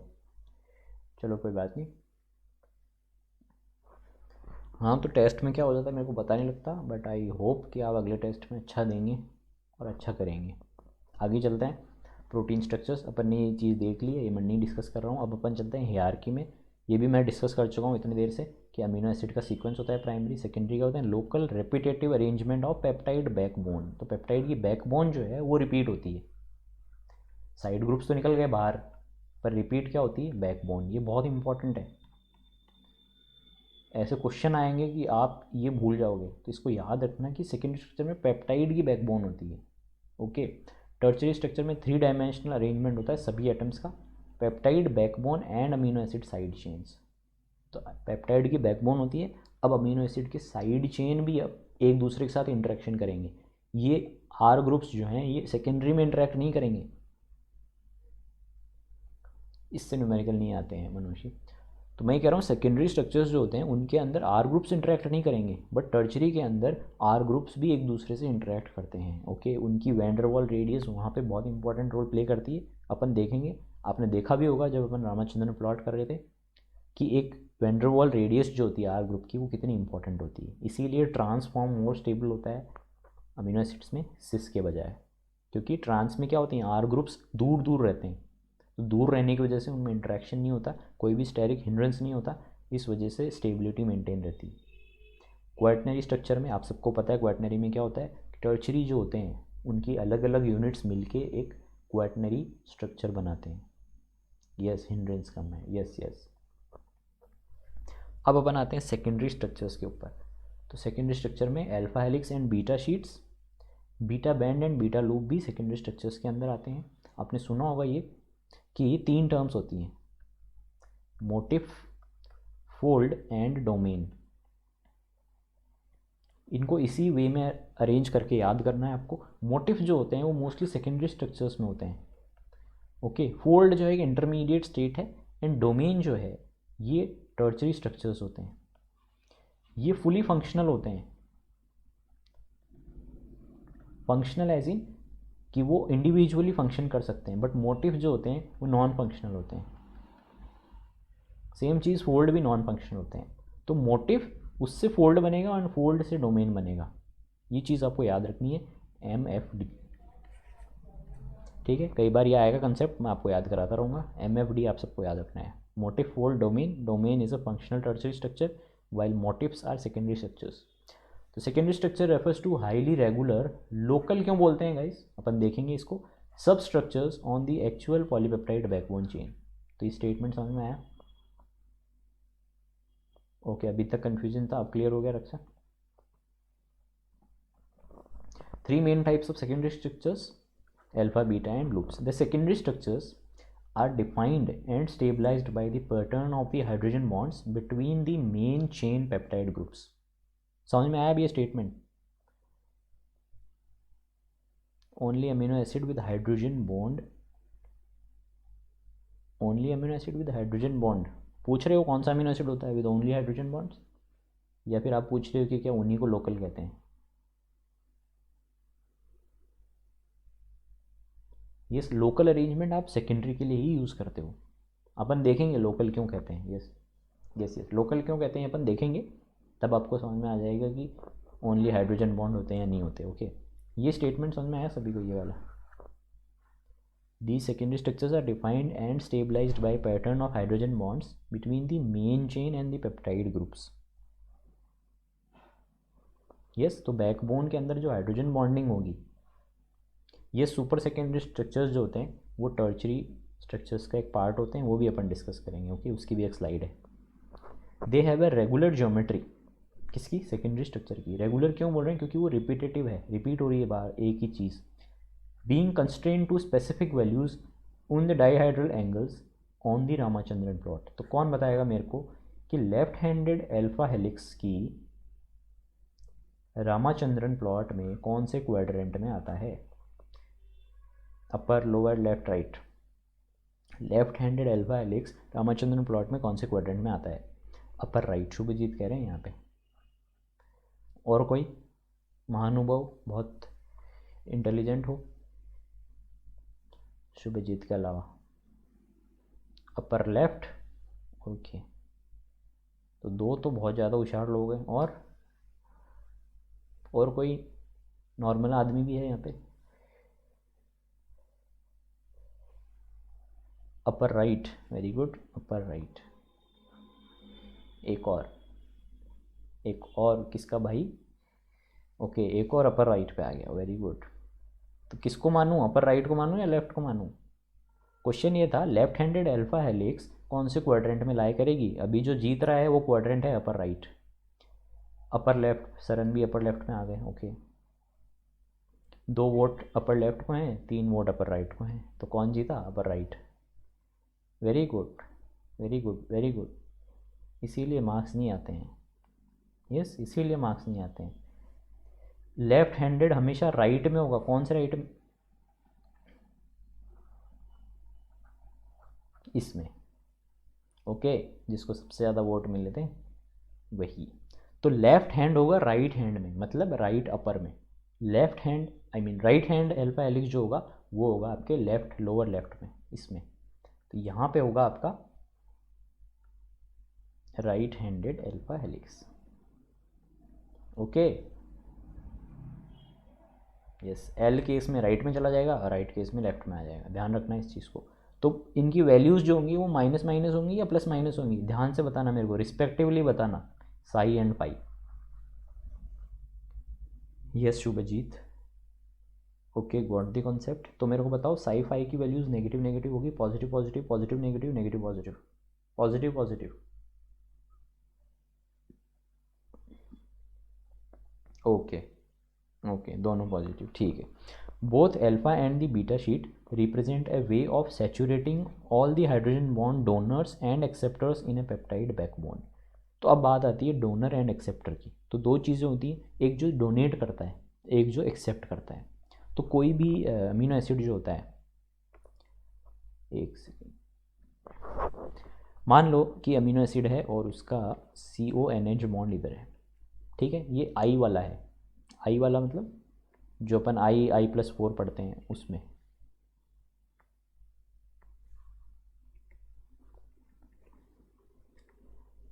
चलो कोई बात नहीं। हाँ, तो टेस्ट में क्या हो जाता है मेरे को पता नहीं लगता, बट आई होप कि आप अगले टेस्ट में अच्छा देंगे और अच्छा करेंगे। आगे चलते हैं। प्रोटीन स्ट्रक्चर्स अपन ने ये चीज़ देख ली है, ये मैं नहीं डिस्कस कर रहा हूँ। अब अपन चलते हैं हियरार्की में। ये भी मैं डिस्कस कर चुका हूँ इतनी देर से कि अमीनो एसिड का सीक्वेंस होता है प्राइमरी, सेकेंडरी का होता है local repetitive arrangement of peptide backbone. तो पेप्टाइड की बैकबोन जो है वो रिपीट होती है। साइड ग्रुप्स तो निकल गए बाहर, पर रिपीट क्या होती है? बैकबोन। ये बहुत इंपॉर्टेंट है। ऐसे क्वेश्चन आएंगे कि आप ये भूल जाओगे, तो इसको याद रखना कि सेकेंडरी स्ट्रक्चर में पेप्टाइड की बैकबोन होती है। ओके, टर्चरी स्ट्रक्चर में 3 डायमेंशनल अरेंजमेंट होता है सभी एटम्स का, peptide, backbone and amino acid side chains. तो पेप्टाइड की बैकबोन होती है, अब अमीनो एसिड के साइड चेन भी अब एक दूसरे के साथ इंटरेक्शन करेंगे। ये आर ग्रुप्स जो हैं ये सेकेंडरी में इंटरेक्ट नहीं करेंगे, इससे न्यूमेरिकल नहीं आते हैं मनुष्य। तो मैं कह रहा हूँ सेकेंडरी स्ट्रक्चर्स जो होते हैं उनके अंदर आर ग्रुप्स इंटरेक्ट नहीं करेंगे, बट टर्चरी के अंदर आर ग्रुप्स भी एक दूसरे से इंटरेक्ट करते हैं। ओके, उनकी वैन डर वाल रेडियस वहाँ पे बहुत इंपॉर्टेंट रोल प्ले करती है। अपन देखेंगे, आपने देखा भी होगा जब अपन रामाचंद्रन प्लॉट कर रहे थे कि एक वैन डर वाल रेडियस जो होती है आर ग्रुप की वो कितनी इंपॉर्टेंट होती है। इसीलिए ट्रांसफॉर्म मोर स्टेबल होता है अमीनो एसिड्स में सिस के बजाय, क्योंकि ट्रांस में क्या होती हैं, आर ग्रुप्स दूर दूर रहते हैं। तो दूर रहने की वजह से उनमें इंटरेक्शन नहीं होता, कोई भी स्टेरिक हिंड्रेंस नहीं होता, इस वजह से स्टेबिलिटी मेंटेन रहती है। क्वाटनरी स्ट्रक्चर में आप सबको पता है क्वाटनरी में क्या होता है, टर्चरी जो होते हैं उनकी अलग अलग यूनिट्स मिलके एक क्वाटनरी स्ट्रक्चर बनाते हैं। यस, हिंड्रेंस कम है, यस यस। अब अपन आते हैं सेकेंडरी स्ट्रक्चर्स के ऊपर। तो सेकेंडरी स्ट्रक्चर में alpha helix and beta sheets, beta band and beta loop भी सेकेंडरी स्ट्रक्चर्स के अंदर आते हैं। आपने सुना होगा ये कि 3 टर्म्स होती हैं, मोटिफ, फोल्ड एंड डोमेन। इनको इसी वे में अरेंज करके याद करना है आपको। मोटिफ जो होते हैं वो मोस्टली सेकेंडरी स्ट्रक्चर्स में होते हैं। ओके, फोल्ड जो है एक इंटरमीडिएट स्टेट है, एंड डोमेन जो है ये टर्चरी स्ट्रक्चर्स होते हैं। ये फुली फंक्शनल होते हैं। फंक्शनल एज इन कि वो इंडिविजुअली फंक्शन कर सकते हैं, बट मोटिफ जो होते हैं वो नॉन फंक्शनल होते हैं। सेम चीज़ फोल्ड भी नॉन फंक्शनल होते हैं। तो मोटिफ उससे फोल्ड बनेगा और फोल्ड से डोमेन बनेगा। ये चीज़ आपको याद रखनी है, MFD। ठीक है, कई बार ये आएगा कंसेप्ट, मैं आपको याद कराता रहूँगा। MFD आप सबको याद रखना है, motif, fold, domain. Domain is a functional tertiary structure while motifs are secondary structures. तो secondary structure refers to highly regular, local क्यों बोलते हैं गाइस, अपन देखेंगे इसको, substructures on the actual polypeptide backbone chain. तो ये स्टेटमेंट समझ में आया? ओके, अभी तक कन्फ्यूजन था, अब क्लियर हो गया रक्षा? 3 main types of secondary structures, alpha, beta and loops. The secondary structures are defined and stabilized by the pattern of the hydrogen bonds between the main chain peptide groups. समझ में आया भी ये statement? Only amino acid with hydrogen bond, only amino acid with hydrogen bond. पूछ रहे हो कौन सा अमीनो एसिड होता है विद ओनली हाइड्रोजन बॉन्ड्स, या फिर आप पूछ रहे हो कि क्या उन्हीं को लोकल कहते हैं? ये लोकल अरेंजमेंट आप सेकेंडरी के लिए ही यूज़ करते हो। अपन देखेंगे लोकल क्यों कहते हैं। यस यस यस, लोकल क्यों कहते हैं अपन देखेंगे, तब आपको समझ में आ जाएगा कि ओनली हाइड्रोजन बॉन्ड होते हैं या नहीं होते। ओके, ये स्टेटमेंट समझ में आया सभी को, ये वाला? These secondary structures are defined and stabilized by pattern of hydrogen bonds between the main chain and the peptide groups. yes, तो बैकबोन के अंदर जो हाइड्रोजन बॉन्डिंग होगी, ये सुपर सेकेंडरी स्ट्रक्चर्स जो होते हैं वो टर्चरी स्ट्रक्चर्स का एक पार्ट होते हैं, वो भी अपन डिस्कस करेंगे। ओके, उसकी भी एक स्लाइड है। They have a regular geometry, किसकी? सेकेंडरी स्ट्रक्चर की। रेगुलर क्यों बोल रहे हैं? क्योंकि वो रिपीटेटिव है, रिपीट हो रही है बार एक ही चीज़। Being constrained to specific values on the dihedral angles on the Ramachandran plot. तो कौन बताएगा मेरे को कि लेफ्ट हैंडेड अल्फा हेलिक्स की रामाचंद्रन प्लॉट में कौन से क्वाड्रेंट में आता है? Upper, lower, left, right. Left handed alpha helix Ramachandran plot में कौन से क्वाड्रेंट में आता है? Upper right. शुभजीत कह रहे हैं यहाँ पे। और कोई महानुभाव बहुत इंटेलिजेंट हो शुभजीत के अलावा? Upper left. ओके, तो दो तो बहुत ज़्यादा होशियार लोग हैं। और कोई नॉर्मल आदमी भी है यहाँ पे? Upper right, very good, upper right. एक और किसका भाई? ओके, एक और अपर राइट पे आ गया, वेरी गुड। तो किसको मानूं, अपर राइट को मानूं या लेफ्ट को मानूं? क्वेश्चन ये था लेफ्ट हैंडेड अल्फा हेलिक्स कौन से क्वाड्रेंट में लाई करेगी? अभी जो जीत रहा है वो क्वाड्रेंट है upper right. Upper left, Saran भी अपर लेफ्ट में आ गए। ओके, 2 वोट अपर लेफ्ट को हैं, 3 वोट अपर राइट को हैं, तो कौन जीता? Upper right. Very good, very good, very good. इसीलिए मार्क्स नहीं आते हैं। यस, इसीलिए मार्क्स नहीं आते हैं। लेफ्ट हैंडेड हमेशा राइट में होगा। कौन से राइट में? इसमें। ओके, जिसको सबसे ज़्यादा वोट मिले थे वही। तो लेफ्ट हैंड होगा राइट हैंड में, मतलब राइट अपर में। Left hand, I mean right hand alpha helix जो होगा वो होगा आपके लेफ्ट, लोअर लेफ्ट में, इसमें। तो यहाँ पे होगा आपका right handed alpha helix. Okay, yes, L case में राइट में चला जाएगा और राइट केस में लेफ्ट में आ जाएगा। ध्यान रखना इस चीज़ को। तो इनकी वैल्यूज़ जो होंगी वो माइनस माइनस होंगी या प्लस माइनस होंगी? ध्यान से बताना मेरे को, रिस्पेक्टिवली बताना, psi and pi. Yes Shubhajit, okay, got the concept. तो मेरे को बताओ साई फाई की वैल्यूज़ नेगेटिव नेगेटिव होगी, positive positive, positive negative, negative positive, positive positive. Okay okay, दोनों पॉजिटिव, ठीक है। Both alpha and the beta sheet represent a way of saturating all the hydrogen bond donors and acceptors in a peptide backbone. तो अब बात आती है donor and acceptor की। तो दो चीज़ें होती हैं, एक जो डोनेट करता है, एक जो एक्सेप्ट करता है। तो कोई भी अमीनो एसिड जो होता है, एक सेकेंड, मान लो कि अमीनो एसिड है और उसका CONH बॉन्ड इधर है, ठीक है, ये आई वाला है। आई वाला मतलब जो अपन I+4 पढ़ते हैं उसमें।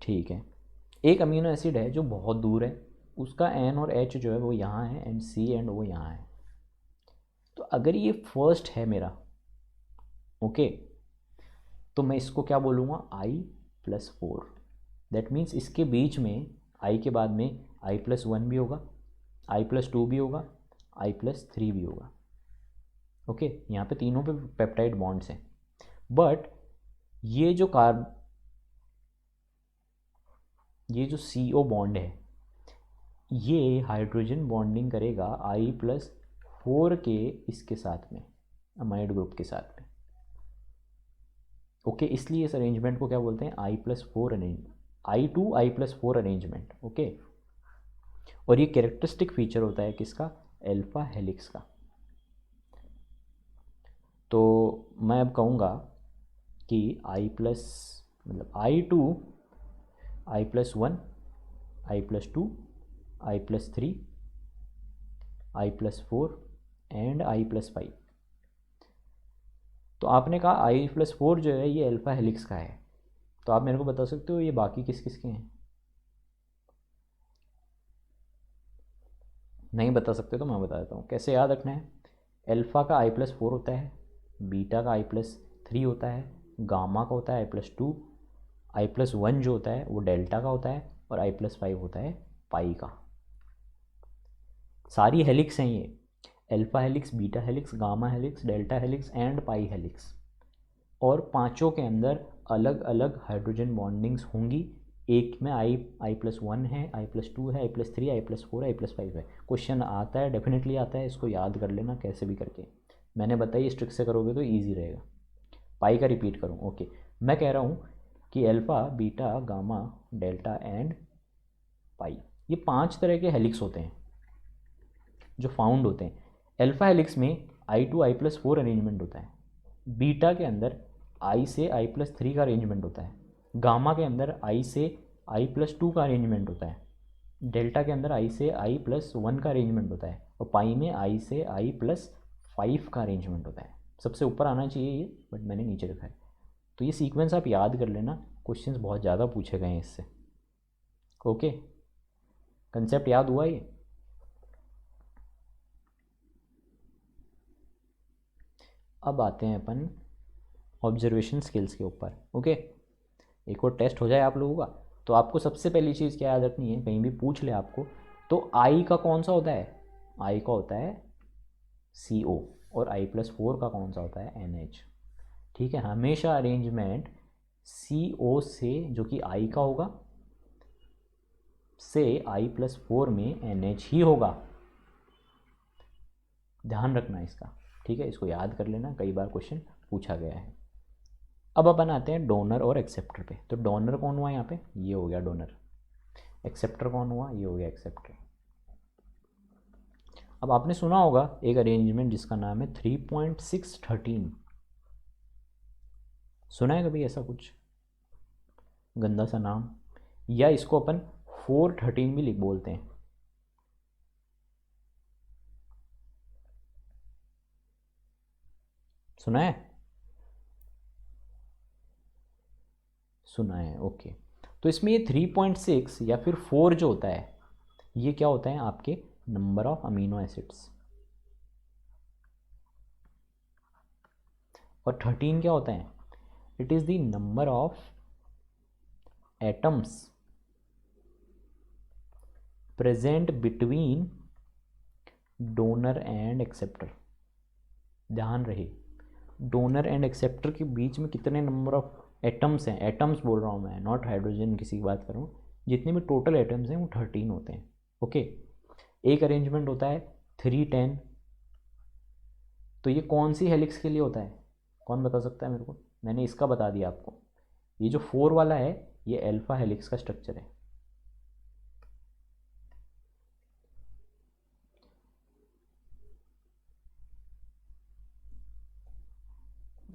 ठीक है, एक अमीनो एसिड है जो बहुत दूर है, उसका N और H जो है वो यहाँ है, एंड C एंड वो यहाँ है। तो अगर ये फर्स्ट है मेरा, ओके, तो मैं इसको क्या बोलूँगा? I+4। दैट मीन्स इसके बीच में I के बाद में I+1 भी होगा, I+2 भी होगा, I+3 भी होगा। ओके, यहाँ पे तीनों पे पेप्टाइड बॉन्ड्स हैं। बट ये जो CO बॉन्ड है, ये हाइड्रोजन बॉन्डिंग करेगा I+4 के इसके साथ में, अमाइड ग्रुप के साथ में। ओके, इसलिए इस अरेंजमेंट को क्या बोलते हैं? I+4 arrangement, I2I+4 arrangement. Okay, और ये कैरेक्टरिस्टिक फीचर होता है किसका? अल्फा हेलिक्स का। तो मैं अब कहूँगा कि मतलब I2, I+1, I+2, I+3, I+4 and I+5। तो आपने कहा I+4 जो है ये अल्फा हेलिक्स का है, तो आप मेरे को बता सकते हो ये बाकी किस किस के हैं? नहीं बता सकते तो मैं बता देता हूँ कैसे याद रखना है। अल्फ़ा का I+4 होता है, बीटा का i+3 होता है, गामा का होता है i+2, i+1 जो होता है वो डेल्टा का होता है, और i+5 होता है पाई का। सारी हेलिक्स हैं ये, alpha helix, beta helix, gamma helix, delta helix and pi helix. और पांचों के अंदर अलग अलग हाइड्रोजन बॉन्डिंग्स होंगी। एक में i+1 है, i+2 है, i+3, i+4, i+5 है। क्वेश्चन आता है, डेफिनेटली आता है, इसको याद कर लेना कैसे भी करके। मैंने बताई इस ट्रिक से करोगे तो ईजी रहेगा। पाई का रिपीट करूँ, ओके। मैं कह रहा हूँ कि alpha, beta, gamma, delta and pi, ये 5 तरह के हेलिक्स होते हैं जो फाउंड होते हैं। अल्फ़ा हेलिक्स में i2 i+4 अरेंजमेंट होता है, बीटा के अंदर i से i+3 का अरेंजमेंट होता है, गामा के अंदर i से i+2 का अरेंजमेंट होता है, डेल्टा के अंदर i से i+1 का अरेंजमेंट होता है, और पाई में i से i+5 का अरेंजमेंट होता है। सबसे ऊपर आना चाहिए ये, बट मैंने नीचे रखा है। तो ये सीक्वेंस आप याद कर लेना, क्वेश्चंस बहुत ज़्यादा पूछे गए हैं इससे। ओके, कंसेप्ट याद हुआ ये? अब आते हैं अपन ऑब्जर्वेशन स्किल्स के ऊपर। ओके, एक और टेस्ट हो जाए आप लोगों का। तो आपको सबसे पहली चीज़ क्या याद रखनी है, कहीं भी पूछ ले आपको, तो आई का कौन सा होता है? आई का होता है CO, और i+4 का कौन सा होता है? NH। ठीक है, हमेशा अरेंजमेंट CO से, जो कि I का होगा, से i+4 में NH ही होगा। ध्यान रखना इसका, ठीक है, इसको याद कर लेना, कई बार क्वेश्चन पूछा गया है। अब अपन आते हैं डोनर और एक्सेप्टर पे। तो डोनर कौन हुआ यहाँ पे? ये हो गया डोनर। एक्सेप्टर कौन हुआ? ये हो गया एक्सेप्टर। अब आपने सुना होगा एक अरेंजमेंट जिसका नाम है 3.613। सुना है कभी ऐसा कुछ गंदा सा नाम? या इसको अपन 413 भी लिख बोलते हैं। सुना है? सुना है, ओके। तो इसमें ये 3.6 या फिर 4 जो होता है, ये क्या होता है? आपके नंबर ऑफ अमीनो एसिड्स। और 13 क्या होता है? It is the number of atoms present between donor and acceptor. ध्यान रहे, डोनर एंड एक्सेप्टर के बीच में कितने नंबर ऑफ एटम्स हैं, एटम्स बोल रहा हूँ मैं, नॉट हाइड्रोजन किसी की बात कर रहा हूँ, जितने भी टोटल एटम्स हैं वो 13 होते हैं। ओके, एक अरेंजमेंट होता है 310। तो ये कौन सी हेलिक्स के लिए होता है? कौन बता सकता है मेरे को? मैंने इसका बता दिया आपको। ये जो 4 वाला है, ये अल्फा हेलिक्स का स्ट्रक्चर है।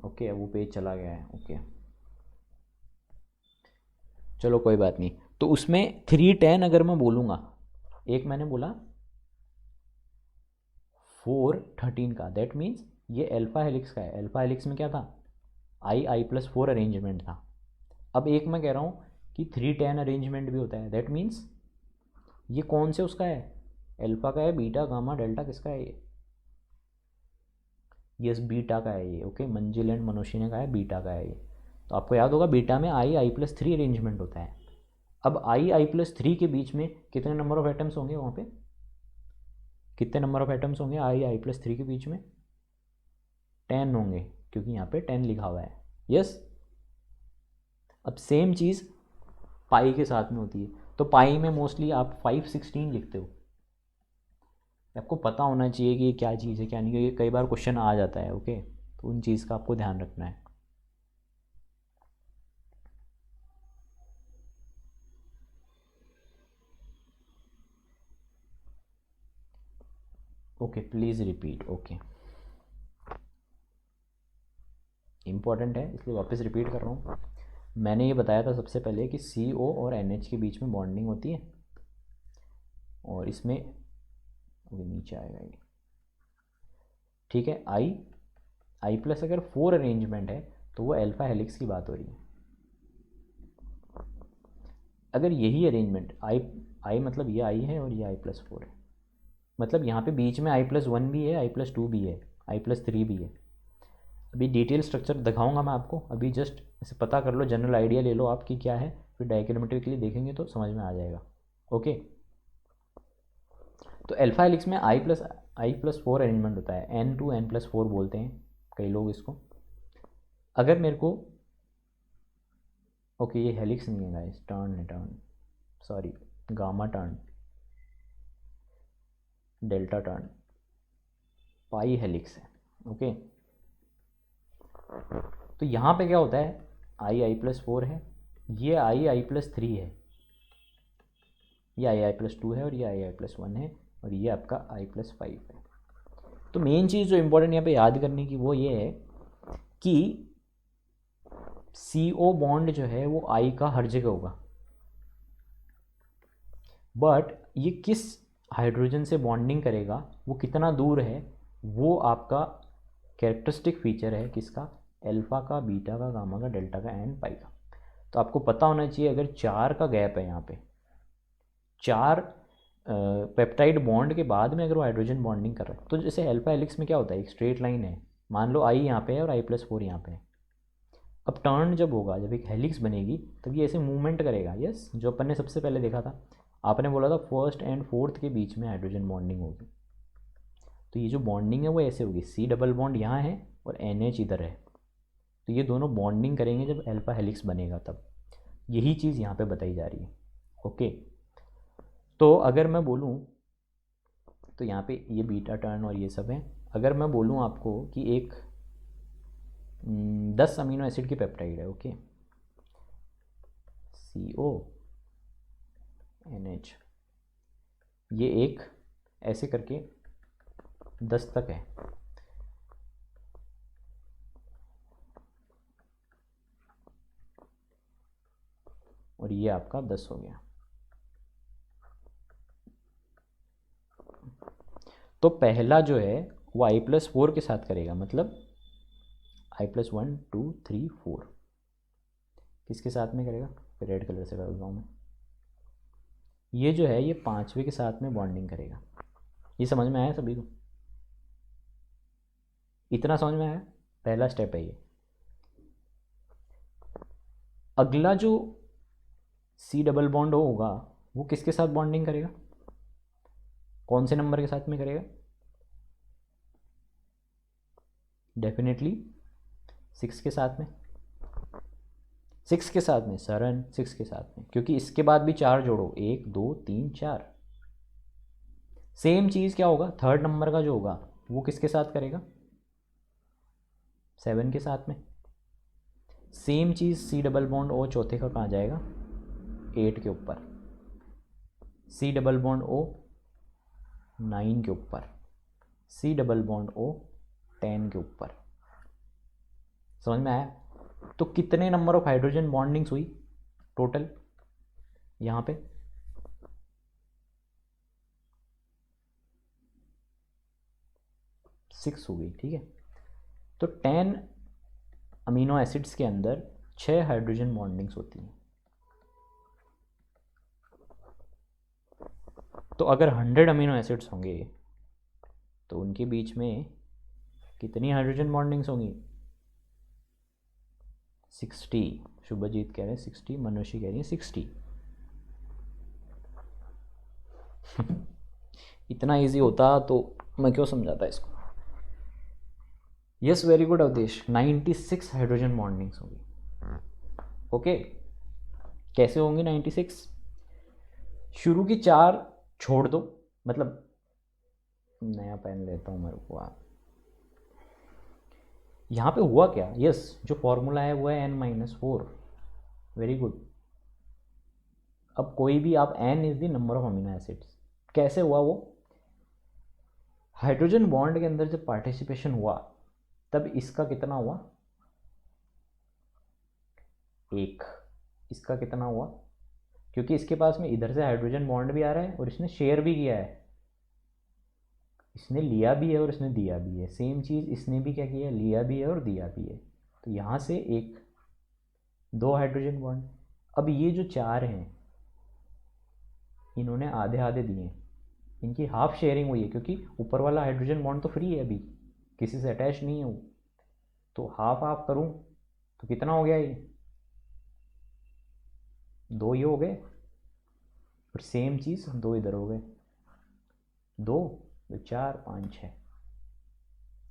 ओके, वो पेज चला गया है। ओके, चलो कोई बात नहीं। तो उसमें 310 अगर मैं बोलूँगा, एक मैंने बोला 413 का, दैट मीन्स ये अल्फा हेलिक्स का है। अल्फा हेलिक्स में क्या था? i+4 अरेंजमेंट था। अब एक मैं कह रहा हूँ कि 310 अरेंजमेंट भी होता है, दैट मीन्स ये कौन से उसका है? अल्फा का है, बीटा, गामा, डेल्टा, किसका है ये? यस, बीटा का है ये। ओके, मंजिल एंड मनोशी ने कहा है बीटा का है ये। तो आपको याद होगा बीटा में i+3 अरेंजमेंट होता है। अब i+3 के बीच में कितने नंबर ऑफ एटम्स होंगे वहाँ पे? कितने नंबर ऑफ एटम्स होंगे i+3 के बीच में? 10 होंगे, क्योंकि यहाँ पे 10 लिखा हुआ है। यस। अब सेम चीज़ पाई के साथ में होती है। तो पाई में मोस्टली आप 516 लिखते हो। आपको पता होना चाहिए कि ये क्या चीज़ है क्या नहीं, क्योंकि कई बार क्वेश्चन आ जाता है। ओके, तो उन चीज़ का आपको ध्यान रखना है। Okay, please repeat. Okay, important है इसलिए वापस रिपीट कर रहा हूँ। मैंने ये बताया था सबसे पहले कि CO और NH के बीच में बॉन्डिंग होती है, और इसमें नीचे आएगा ये, ठीक है। I+ अगर 4 अरेंजमेंट है तो वो अल्फा हेलिक्स की बात हो रही है। अगर यही अरेंजमेंट I मतलब ये I है और ये i+4 है, मतलब यहाँ पे बीच में i+1 भी है, i+2 भी है, i+3 भी है। अभी डिटेल स्ट्रक्चर दिखाऊंगा मैं आपको, अभी जस्ट इसे पता कर लो, जनरल आइडिया ले लो आपकी क्या है, फिर डायग्रामेटिकली देखेंगे तो समझ में आ जाएगा। ओके, तो अल्फा हेलिक्स में I+4 अरेंजमेंट होता है, N2N+4 बोलते हैं कई लोग इसको। अगर मेरे को ओके ये हेलिक्स नहीं है गाइस, टर्न है, turn sorry, gamma turn, delta turn, pi helix है। ओके, तो यहाँ पे क्या होता है, I+4 है, ये I+3 है, ये I+2 है, और ये I+1 है, और ये आपका I+5 है। तो मेन चीज़ जो इम्पोर्टेंट यहाँ पे याद करने की वो ये है कि CO बॉन्ड जो है वो I का हर जगह होगा, बट ये किस हाइड्रोजन से बॉन्डिंग करेगा, वो कितना दूर है, वो आपका कैरेक्टरिस्टिक फीचर है किसका, अल्फ़ा का, बीटा का, गामा का, डेल्टा का एंड पाई का। तो आपको पता होना चाहिए अगर 4 का गैप है यहाँ पे, 4 पेप्टाइड बॉन्ड के बाद में अगर वो हाइड्रोजन बॉन्डिंग कर रहा है, तो जैसे अल्फा हेलिक्स में क्या होता है, एक स्ट्रेट लाइन है, मान लो I यहाँ पे है और I+4 यहाँ पे है। अब टर्न जब होगा, जब एक हेलिक्स बनेगी तब ये ऐसे मूवमेंट करेगा, यस, जो अपन ने सबसे पहले देखा था, आपने बोला था फर्स्ट एंड फोर्थ के बीच में हाइड्रोजन बॉन्डिंग होगी। तो ये जो बॉन्डिंग है वो ऐसे होगी, C डबल बॉन्ड यहाँ है और NH इधर है, तो ये दोनों बॉन्डिंग करेंगे जब अल्फा हेलिक्स बनेगा तब। यही चीज़ यहाँ पे बताई जा रही है। ओके, तो अगर मैं बोलूँ तो यहाँ पे ये बीटा टर्न और ये सब है। अगर मैं बोलूँ आपको कि एक 10 अमीनो एसिड की पेप्टाइड है, ओके, CO NH, ये एक ऐसे करके 10 तक है, और ये आपका 10 हो गया। तो पहला जो है वो I+4 के साथ करेगा, मतलब I+1 2 3 4 किसके साथ में करेगा, फिर रेड कलर से कर रहा हूँ मैं, ये जो है ये 5वें के साथ में बॉन्डिंग करेगा। ये समझ में आया सभी को, इतना समझ में आया, पहला स्टेप है ये। अगला जो C डबल बॉन्ड होगा वो किसके साथ बॉन्डिंग करेगा, कौन से नंबर के साथ में करेगा, डेफिनेटली 6 के साथ में, 6 के साथ में सरन, 6 के साथ में, क्योंकि इसके बाद भी 4 जोड़ो, 1 2 3 4। सेम चीज़ क्या होगा, थर्ड नंबर का जो होगा वो किसके साथ करेगा, 7 के साथ में। सेम चीज़ C डबल बॉन्ड O चौथे का कहाँ जाएगा, 8 के ऊपर, C डबल बॉन्ड O 9 के ऊपर, C डबल बॉन्ड O 10 के ऊपर। समझ में आया। तो कितने नंबर ऑफ हाइड्रोजन बॉन्डिंग्स हुई टोटल यहाँ पे, सिक्स हो गई, ठीक है। तो 10 अमीनो एसिड्स के अंदर 6 हाइड्रोजन बॉन्डिंग्स होती हैं। तो अगर 100 अमीनो एसिड्स होंगे तो उनके बीच में कितनी हाइड्रोजन बॉन्डिंग्स होंगी, 60। शुभजीत कह रहे हैं 60, मनुष्य कह रही है 60। इतना इजी होता तो मैं क्यों समझाता इसको। Yes, very good Awadhesh, 96 hydrogen bondings होंगी। ओके, कैसे होंगी 96, शुरू की 4 छोड़ दो, मतलब नया पेन लेता हूँ मेरे को। आप यहाँ पे हुआ क्या, यस, जो फॉर्मूला है वो है N-4, वेरी गुड। अब कोई भी आप, N is the number of amino acids, कैसे हुआ वो, हाइड्रोजन बॉन्ड के अंदर जब पार्टिसिपेशन हुआ तब इसका कितना हुआ, 1, इसका कितना हुआ, क्योंकि इसके पास में इधर से हाइड्रोजन बॉन्ड भी आ रहा है और इसने शेयर भी किया है, इसने लिया भी है और इसने दिया भी है। सेम चीज़ इसने भी क्या किया है, लिया भी है और दिया भी है। तो यहाँ से 1 2 हाइड्रोजन बॉन्ड। अब ये जो 4 हैं इन्होंने आधे आधे दिए, इनकी हाफ शेयरिंग हुई है, क्योंकि ऊपर वाला हाइड्रोजन बॉन्ड तो फ्री है, अभी किसी से अटैच नहीं है वो। तो हाफ हाफ करूँ तो कितना हो गया ये, 2 ये हो गए, और सेम चीज़ 2 इधर हो गए, 2 तो 4 5 6,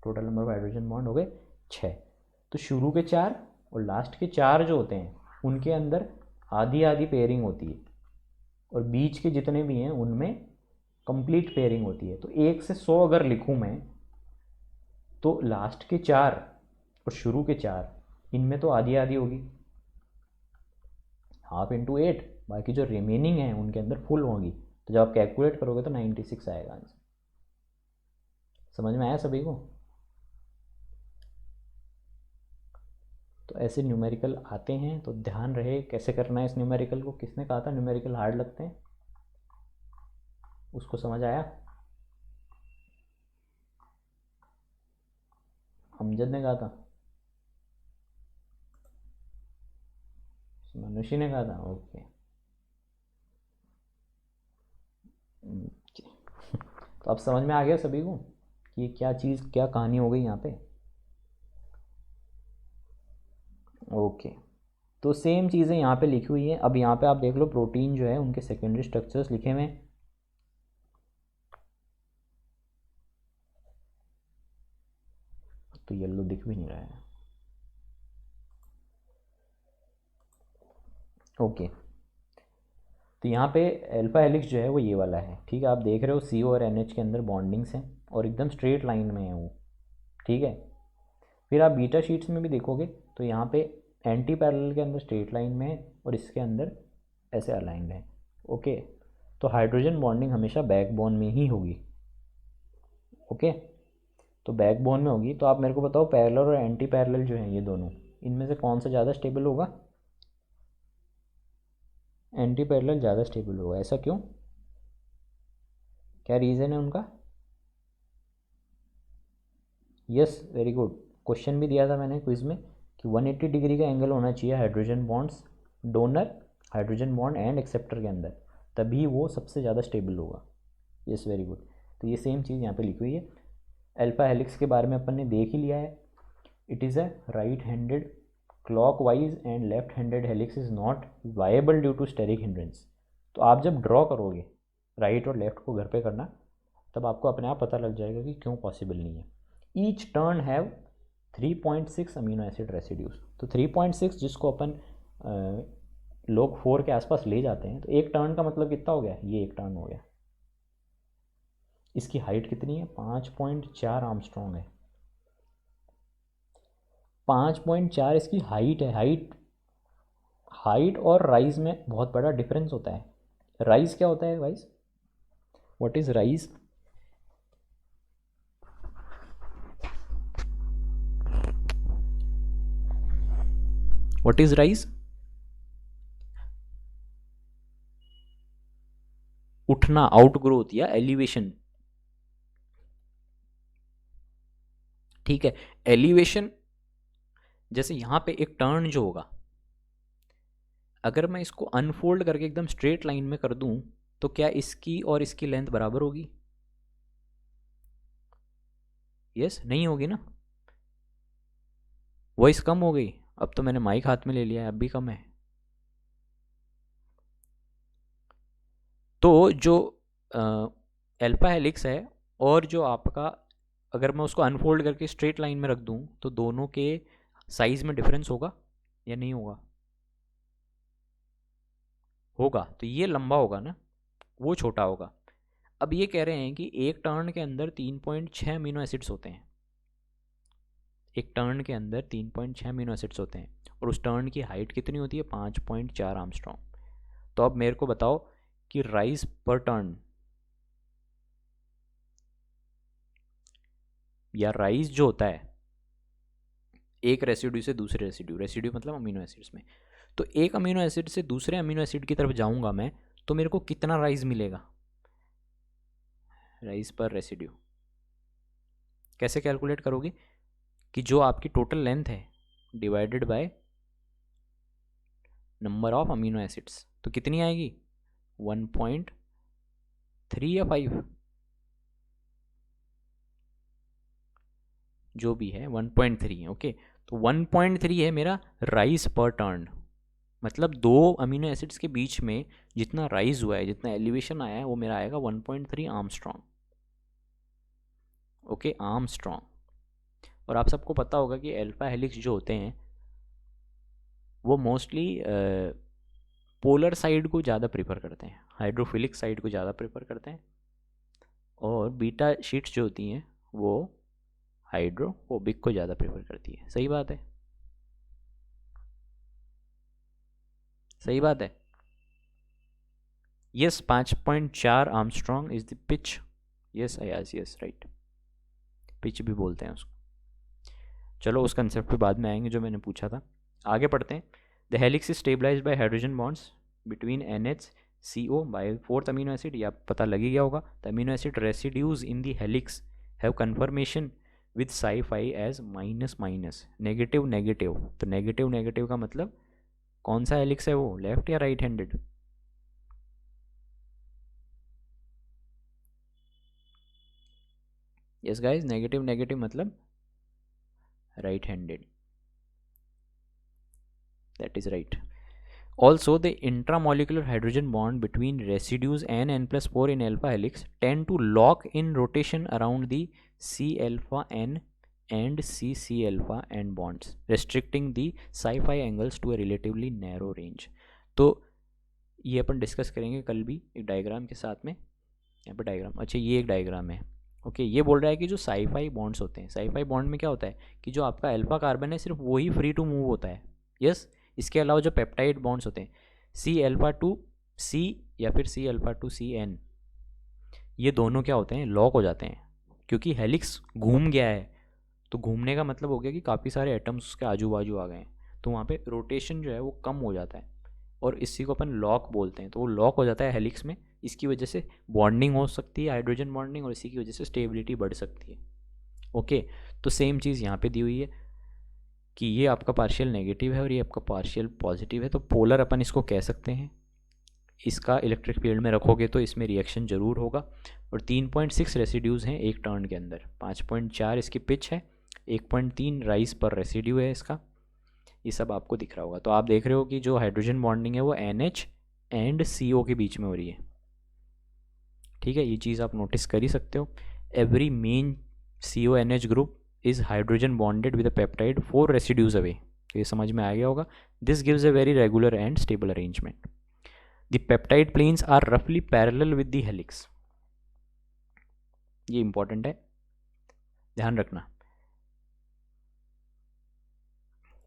total number of hydrogen bond हो गए 6। तो शुरू के 4 और लास्ट के 4 जो होते हैं उनके अंदर आधी आधी पेयरिंग होती है, और बीच के जितने भी हैं उनमें कंप्लीट पेयरिंग होती है। तो 1 से 100 अगर लिखूँ मैं, तो लास्ट के 4 और शुरू के 4 इनमें तो आधी आधी होगी, हाफ इंटू 8, बाकी जो रिमेनिंग है उनके अंदर फुल होगी। तो जब आप कैलकुलेट करोगे तो 96 आएगा आंसर। समझ में आया सभी को? तो ऐसे न्यूमेरिकल आते हैं, तो ध्यान रहे कैसे करना है इस न्यूमेरिकल को। किसने कहा था न्यूमेरिकल हार्ड लगते हैं? उसको समझ आया? अमजद ने कहा था, मनुष्य ने कहा था, ओके। तो अब समझ में आ गया सभी को कि ये क्या चीज़, क्या कहानी हो गई यहाँ पे। ओके, तो सेम चीज़ें यहाँ पे लिखी हुई हैं। अब यहाँ पे आप देख लो प्रोटीन जो है उनके सेकेंडरी स्ट्रक्चर्स लिखे हुए हैं। तो येलो दिख भी नहीं रहा है, ओके। तो यहाँ पे अल्फा हेलिक्स जो है वो ये वाला है, ठीक है। आप देख रहे हो CO और NH के अंदर बॉन्डिंग्स हैं और एकदम स्ट्रेट लाइन में है वो, ठीक है। फिर आप बीटा शीट्स में भी देखोगे तो यहाँ पे एंटी पैरेलल के अंदर स्ट्रेट लाइन में है और इसके अंदर ऐसे अलाइंड है, ओके। तो हाइड्रोजन बॉन्डिंग हमेशा बैकबोन में ही होगी, ओके। तो बैकबोन में होगी। तो आप मेरे को बताओ पैरेलल और एंटी पैरेलल जो हैं ये दोनों, इनमें से कौन सा ज़्यादा स्टेबल होगा? एंटी पैरेलल ज़्यादा स्टेबल होगा। ऐसा क्यों, क्या रीज़न है उनका? Yes, very good. क्वेश्चन भी दिया था मैंने क्विज में कि 180 डिग्री का एंगल होना चाहिए hydrogen bonds, donor hydrogen bond and acceptor के अंदर, तभी वो सबसे ज़्यादा स्टेबल होगा। Yes, very good. तो ये सेम चीज़ यहाँ पे लिखी हुई है। अल्फा हेलिक्स के बारे में अपन ने देख ही लिया है। It is a right handed clockwise and left handed helix is not viable due to steric hindrance. तो आप जब ड्रॉ करोगे राइट और लेफ्ट को घर पे करना, तब आपको अपने आप पता लग जाएगा कि क्यों पॉसिबल नहीं है। Each turn have 3.6 amino acid residues. तो 3.6 जिसको अपन log 4 के आसपास ले जाते हैं, तो एक टर्न का मतलब कितना हो गया? ये एक टर्न हो गया। इसकी हाइट कितनी है? 5.4 आर्मस्ट्रॉन्ग है। 5.4 इसकी हाइट है। हाइट और राइज में बहुत बड़ा डिफरेंस होता है। राइज क्या होता है guys? What is rise? What is rise? उठना, आउट ग्रोथ या एलिवेशन, ठीक है। एलिवेशन जैसे यहाँ पे एक टर्न जो होगा, अगर मैं इसको अनफोल्ड करके एकदम स्ट्रेट लाइन में कर दूं, तो क्या इसकी और इसकी लेंथ बराबर होगी? यस, नहीं होगी ना। वॉइस कम हो गई। अब तो मैंने माइक हाथ में ले लिया है, अब भी कम है। तो जो अल्फा हेलिक्स है और जो आपका, अगर मैं उसको अनफोल्ड करके स्ट्रेट लाइन में रख दूं, तो दोनों के साइज में डिफरेंस होगा या नहीं होगा? होगा। तो ये लंबा होगा ना, वो छोटा होगा। अब ये कह रहे हैं कि एक टर्न के अंदर 3.6 अमीनो एसिड्स होते हैं। एक टर्न के अंदर 3.6 अमीनो एसिड्स होते हैं, और उस टर्न की हाइट कितनी होती है? 5.4 आर्मस्ट्रॉन्ग। तो अब मेरे को बताओ कि राइज पर टर्न या राइज जो होता है एक रेसिड्यू से दूसरे रेसिड्यू, रेसिड्यू मतलब अमीनो एसिड्स में, तो एक अमीनो एसिड से दूसरे अमीनो एसिड की तरफ जाऊंगा मैं, तो मेरे को कितना राइज मिलेगा? राइज पर रेसिड्यू कैसे कैलकुलेट करोगे? कि जो आपकी टोटल लेंथ है divided by number of amino acids, तो कितनी आएगी? 1.3 या 5? जो भी है 1.3 है। ओके, तो 1.3 है मेरा राइज पर टर्न, मतलब दो अमीनो एसिड्स के बीच में जितना राइज हुआ है, जितना एलिवेशन आया है, वो मेरा आएगा 1.3 आर्मस्ट्रॉन्ग। Okay, Armstrong. और आप सबको पता होगा कि अल्फा हेलिक्स जो होते हैं वो मोस्टली पोलर साइड को ज़्यादा प्रेफर करते हैं, हाइड्रोफिलिक साइड को ज़्यादा प्रेफर करते हैं, और बीटा शीट्स जो होती हैं वो हाइड्रोफोबिक को ज़्यादा प्रेफर करती है। सही बात है, सही बात है। Yes, 5.4 Armstrong is the pitch. Yes Ayaz, yes right, pitch भी बोलते हैं उसको। चलो उस कंसेप्ट पे बाद में आएंगे जो मैंने पूछा था। आगे पढ़ते हैं। The helix is stabilised by hydrogen bonds between NH CO by fourth amino acid. ये आप पता लग ही गया होगा। The amino acid residues in the helix have conformation with psi phi as minus minus, negative negative. तो negative negative का मतलब कौन सा हेलिक्स है वो, लेफ्ट या right handed? Yes guys, negative negative मतलब right handed, that is right. Also, the intramolecular hydrogen bond between residues N+4 in alpha helix tend to lock in rotation around the C alpha N and C alpha N bonds, restricting the psi-phi angles to a relatively narrow range. तो ये अपन discuss करेंगे कल भी एक diagram के साथ में। यहाँ पे डायग्राम, अच्छा ये एक डायग्राम है। ओके, ये बोल रहा है कि जो साई-फाई बॉन्ड्स होते हैं, साई-फाई बॉन्ड में क्या होता है कि जो आपका अल्फा कार्बन है सिर्फ वही फ्री टू मूव होता है। यस, इसके अलावा जो पेप्टाइड बॉन्ड्स होते हैं C अल्फा टू C या फिर C अल्फा टू CN, ये दोनों क्या होते हैं, लॉक हो जाते हैं, क्योंकि हेलिक्स घूम गया है। तो घूमने का मतलब हो गया कि काफ़ी सारे एटम्स उसके आजू बाजू आ गए हैं, तो वहाँ पे रोटेशन जो है वो कम हो जाता है, और इसी को अपन लॉक बोलते हैं। तो वो लॉक हो जाता है हेलिक्स में, इसकी वजह से बॉन्डिंग हो सकती है, हाइड्रोजन बॉन्डिंग, और इसी की वजह से स्टेबिलिटी बढ़ सकती है। ओके, तो सेम चीज़ यहाँ पे दी हुई है कि ये आपका पार्शियल नेगेटिव है और ये आपका पार्शियल पॉजिटिव है। तो पोलर अपन इसको कह सकते हैं। इसका इलेक्ट्रिक फील्ड में रखोगे तो इसमें रिएक्शन ज़रूर होगा। और 3.6 रेसिड्यूज़ हैं एक टर्न के अंदर, 5.4 इसकी पिच है, 1.3 राइस पर रेसिड्यू है इसका। ये सब आपको दिख रहा होगा। तो आप देख रहे हो कि जो हाइड्रोजन बॉन्डिंग है वो NH एंड CO के बीच में हो रही है। ठीक है, ये चीज़ आप नोटिस कर ही सकते हो। Every main CONH group is hydrogen bonded with a peptide 4 residues away. तो ये समझ में आ गया होगा। This gives a very regular and stable arrangement. The peptide planes are रफली पैरेलल विद द हेलिक्स। ये इंपॉर्टेंट है, ध्यान रखना।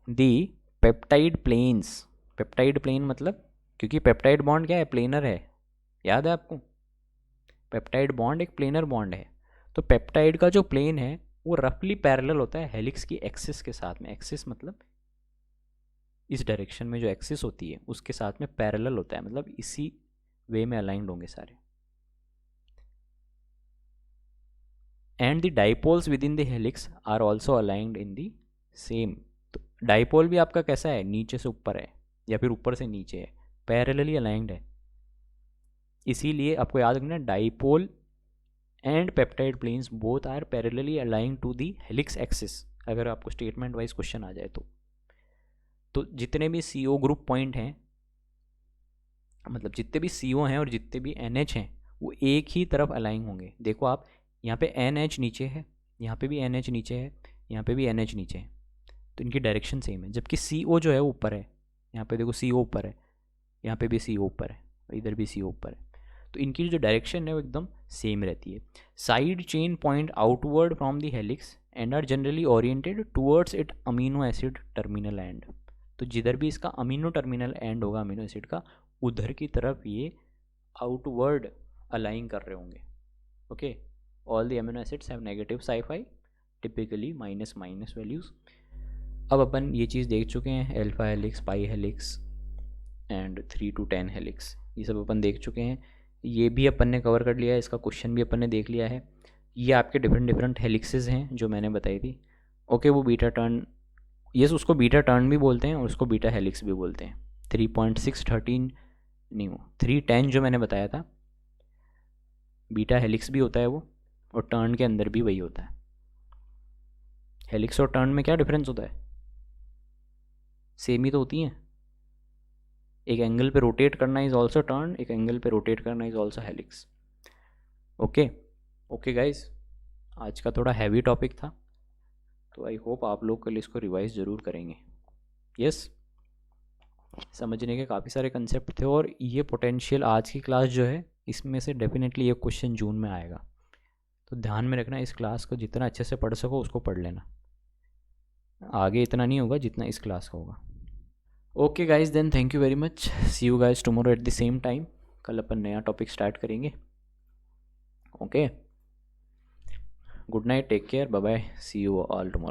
The peptide planes, peptide plane मतलब, क्योंकि पेप्टाइड बॉन्ड क्या है, प्लेनर है, याद है आपको? पेप्टाइड बॉन्ड एक प्लेनर बॉन्ड है। तो पेप्टाइड का जो प्लेन है वो रफली पैरेलल होता है हेलिक्स की एक्सिस के साथ में। एक्सिस मतलब इस डायरेक्शन में जो एक्सिस होती है उसके साथ में पैरेलल होता है, मतलब इसी वे में अलाइंड होंगे सारे। And the dipoles within the helix are also aligned in the same. तो डाइपोल भी आपका कैसा है, नीचे से ऊपर है या फिर ऊपर से नीचे है, पैरेलली अलाइंड है। इसीलिए आपको याद रखना, dipole and peptide planes both are parallelly aligned to the helix axis, अगर आपको स्टेटमेंट वाइज क्वेश्चन आ जाए तो जितने भी CO ग्रुप पॉइंट हैं, मतलब जितने भी CO हैं और जितने भी NH हैं, वो एक ही तरफ अलाइन होंगे। देखो आप, यहाँ पे NH नीचे है, यहाँ पे भी NH नीचे है, यहाँ पे भी NH नीचे है, तो इनकी डायरेक्शन सेम है। जबकि CO जो है वो ऊपर है, यहाँ पे देखो CO ऊपर है, यहाँ पे भी CO ऊपर है, इधर भी CO ऊपर है, तो इनकी जो डायरेक्शन है वो एकदम सेम रहती है। Side chain point outward from the helix and are generally oriented towards it amino acid terminal end. तो जिधर भी इसका अमीनो टर्मिनल एंड होगा अमीनो एसिड का, उधर की तरफ ये आउटवर्ड अलाइन कर रहे होंगे। Okay, all the amino acids have negative sci-fi, typically minus minus values. अब अपन ये चीज़ देख चुके हैं, alpha helix, pi helix and 3 to 10 helix, ये सब अपन देख चुके हैं। ये भी अपन ने कवर कर लिया है, इसका क्वेश्चन भी अपन ने देख लिया है। ये आपके डिफरेंट डिफरेंट हेलिक्सेस हैं जो मैंने बताई थी। ओके, वो बीटा टर्न, यस उसको बीटा टर्न भी बोलते हैं और उसको बीटा हेलिक्स भी बोलते हैं। 3.613 नहीं, वो 310 जो मैंने बताया था, बीटा हेलिक्स भी होता है वो, और टर्न के अंदर भी वही होता है। हेलिक्स और टर्न में क्या डिफरेंस होता है? सेम ही तो होती हैं। एक एंगल पे रोटेट करना इज ऑल्सो टर्न, एक एंगल पे रोटेट करना is also helix. Okay okay guys, आज का थोड़ा हैवी टॉपिक था, तो आई होप आप लोग कल इसको रिवाइज ज़रूर करेंगे। यस, समझने के काफ़ी सारे कंसेप्ट थे, और ये पोटेंशियल आज की क्लास जो है इसमें से डेफिनेटली एक क्वेश्चन जून में आएगा, तो ध्यान में रखना, इस क्लास को जितना अच्छे से पढ़ सको उसको पढ़ लेना। आगे इतना नहीं होगा जितना इस क्लास का होगा। Okay guys, then thank you very much, see you guys tomorrow at the same time. कल अपन नया टॉपिक स्टार्ट करेंगे। Okay, good night, take care, bye bye, see you all tomorrow.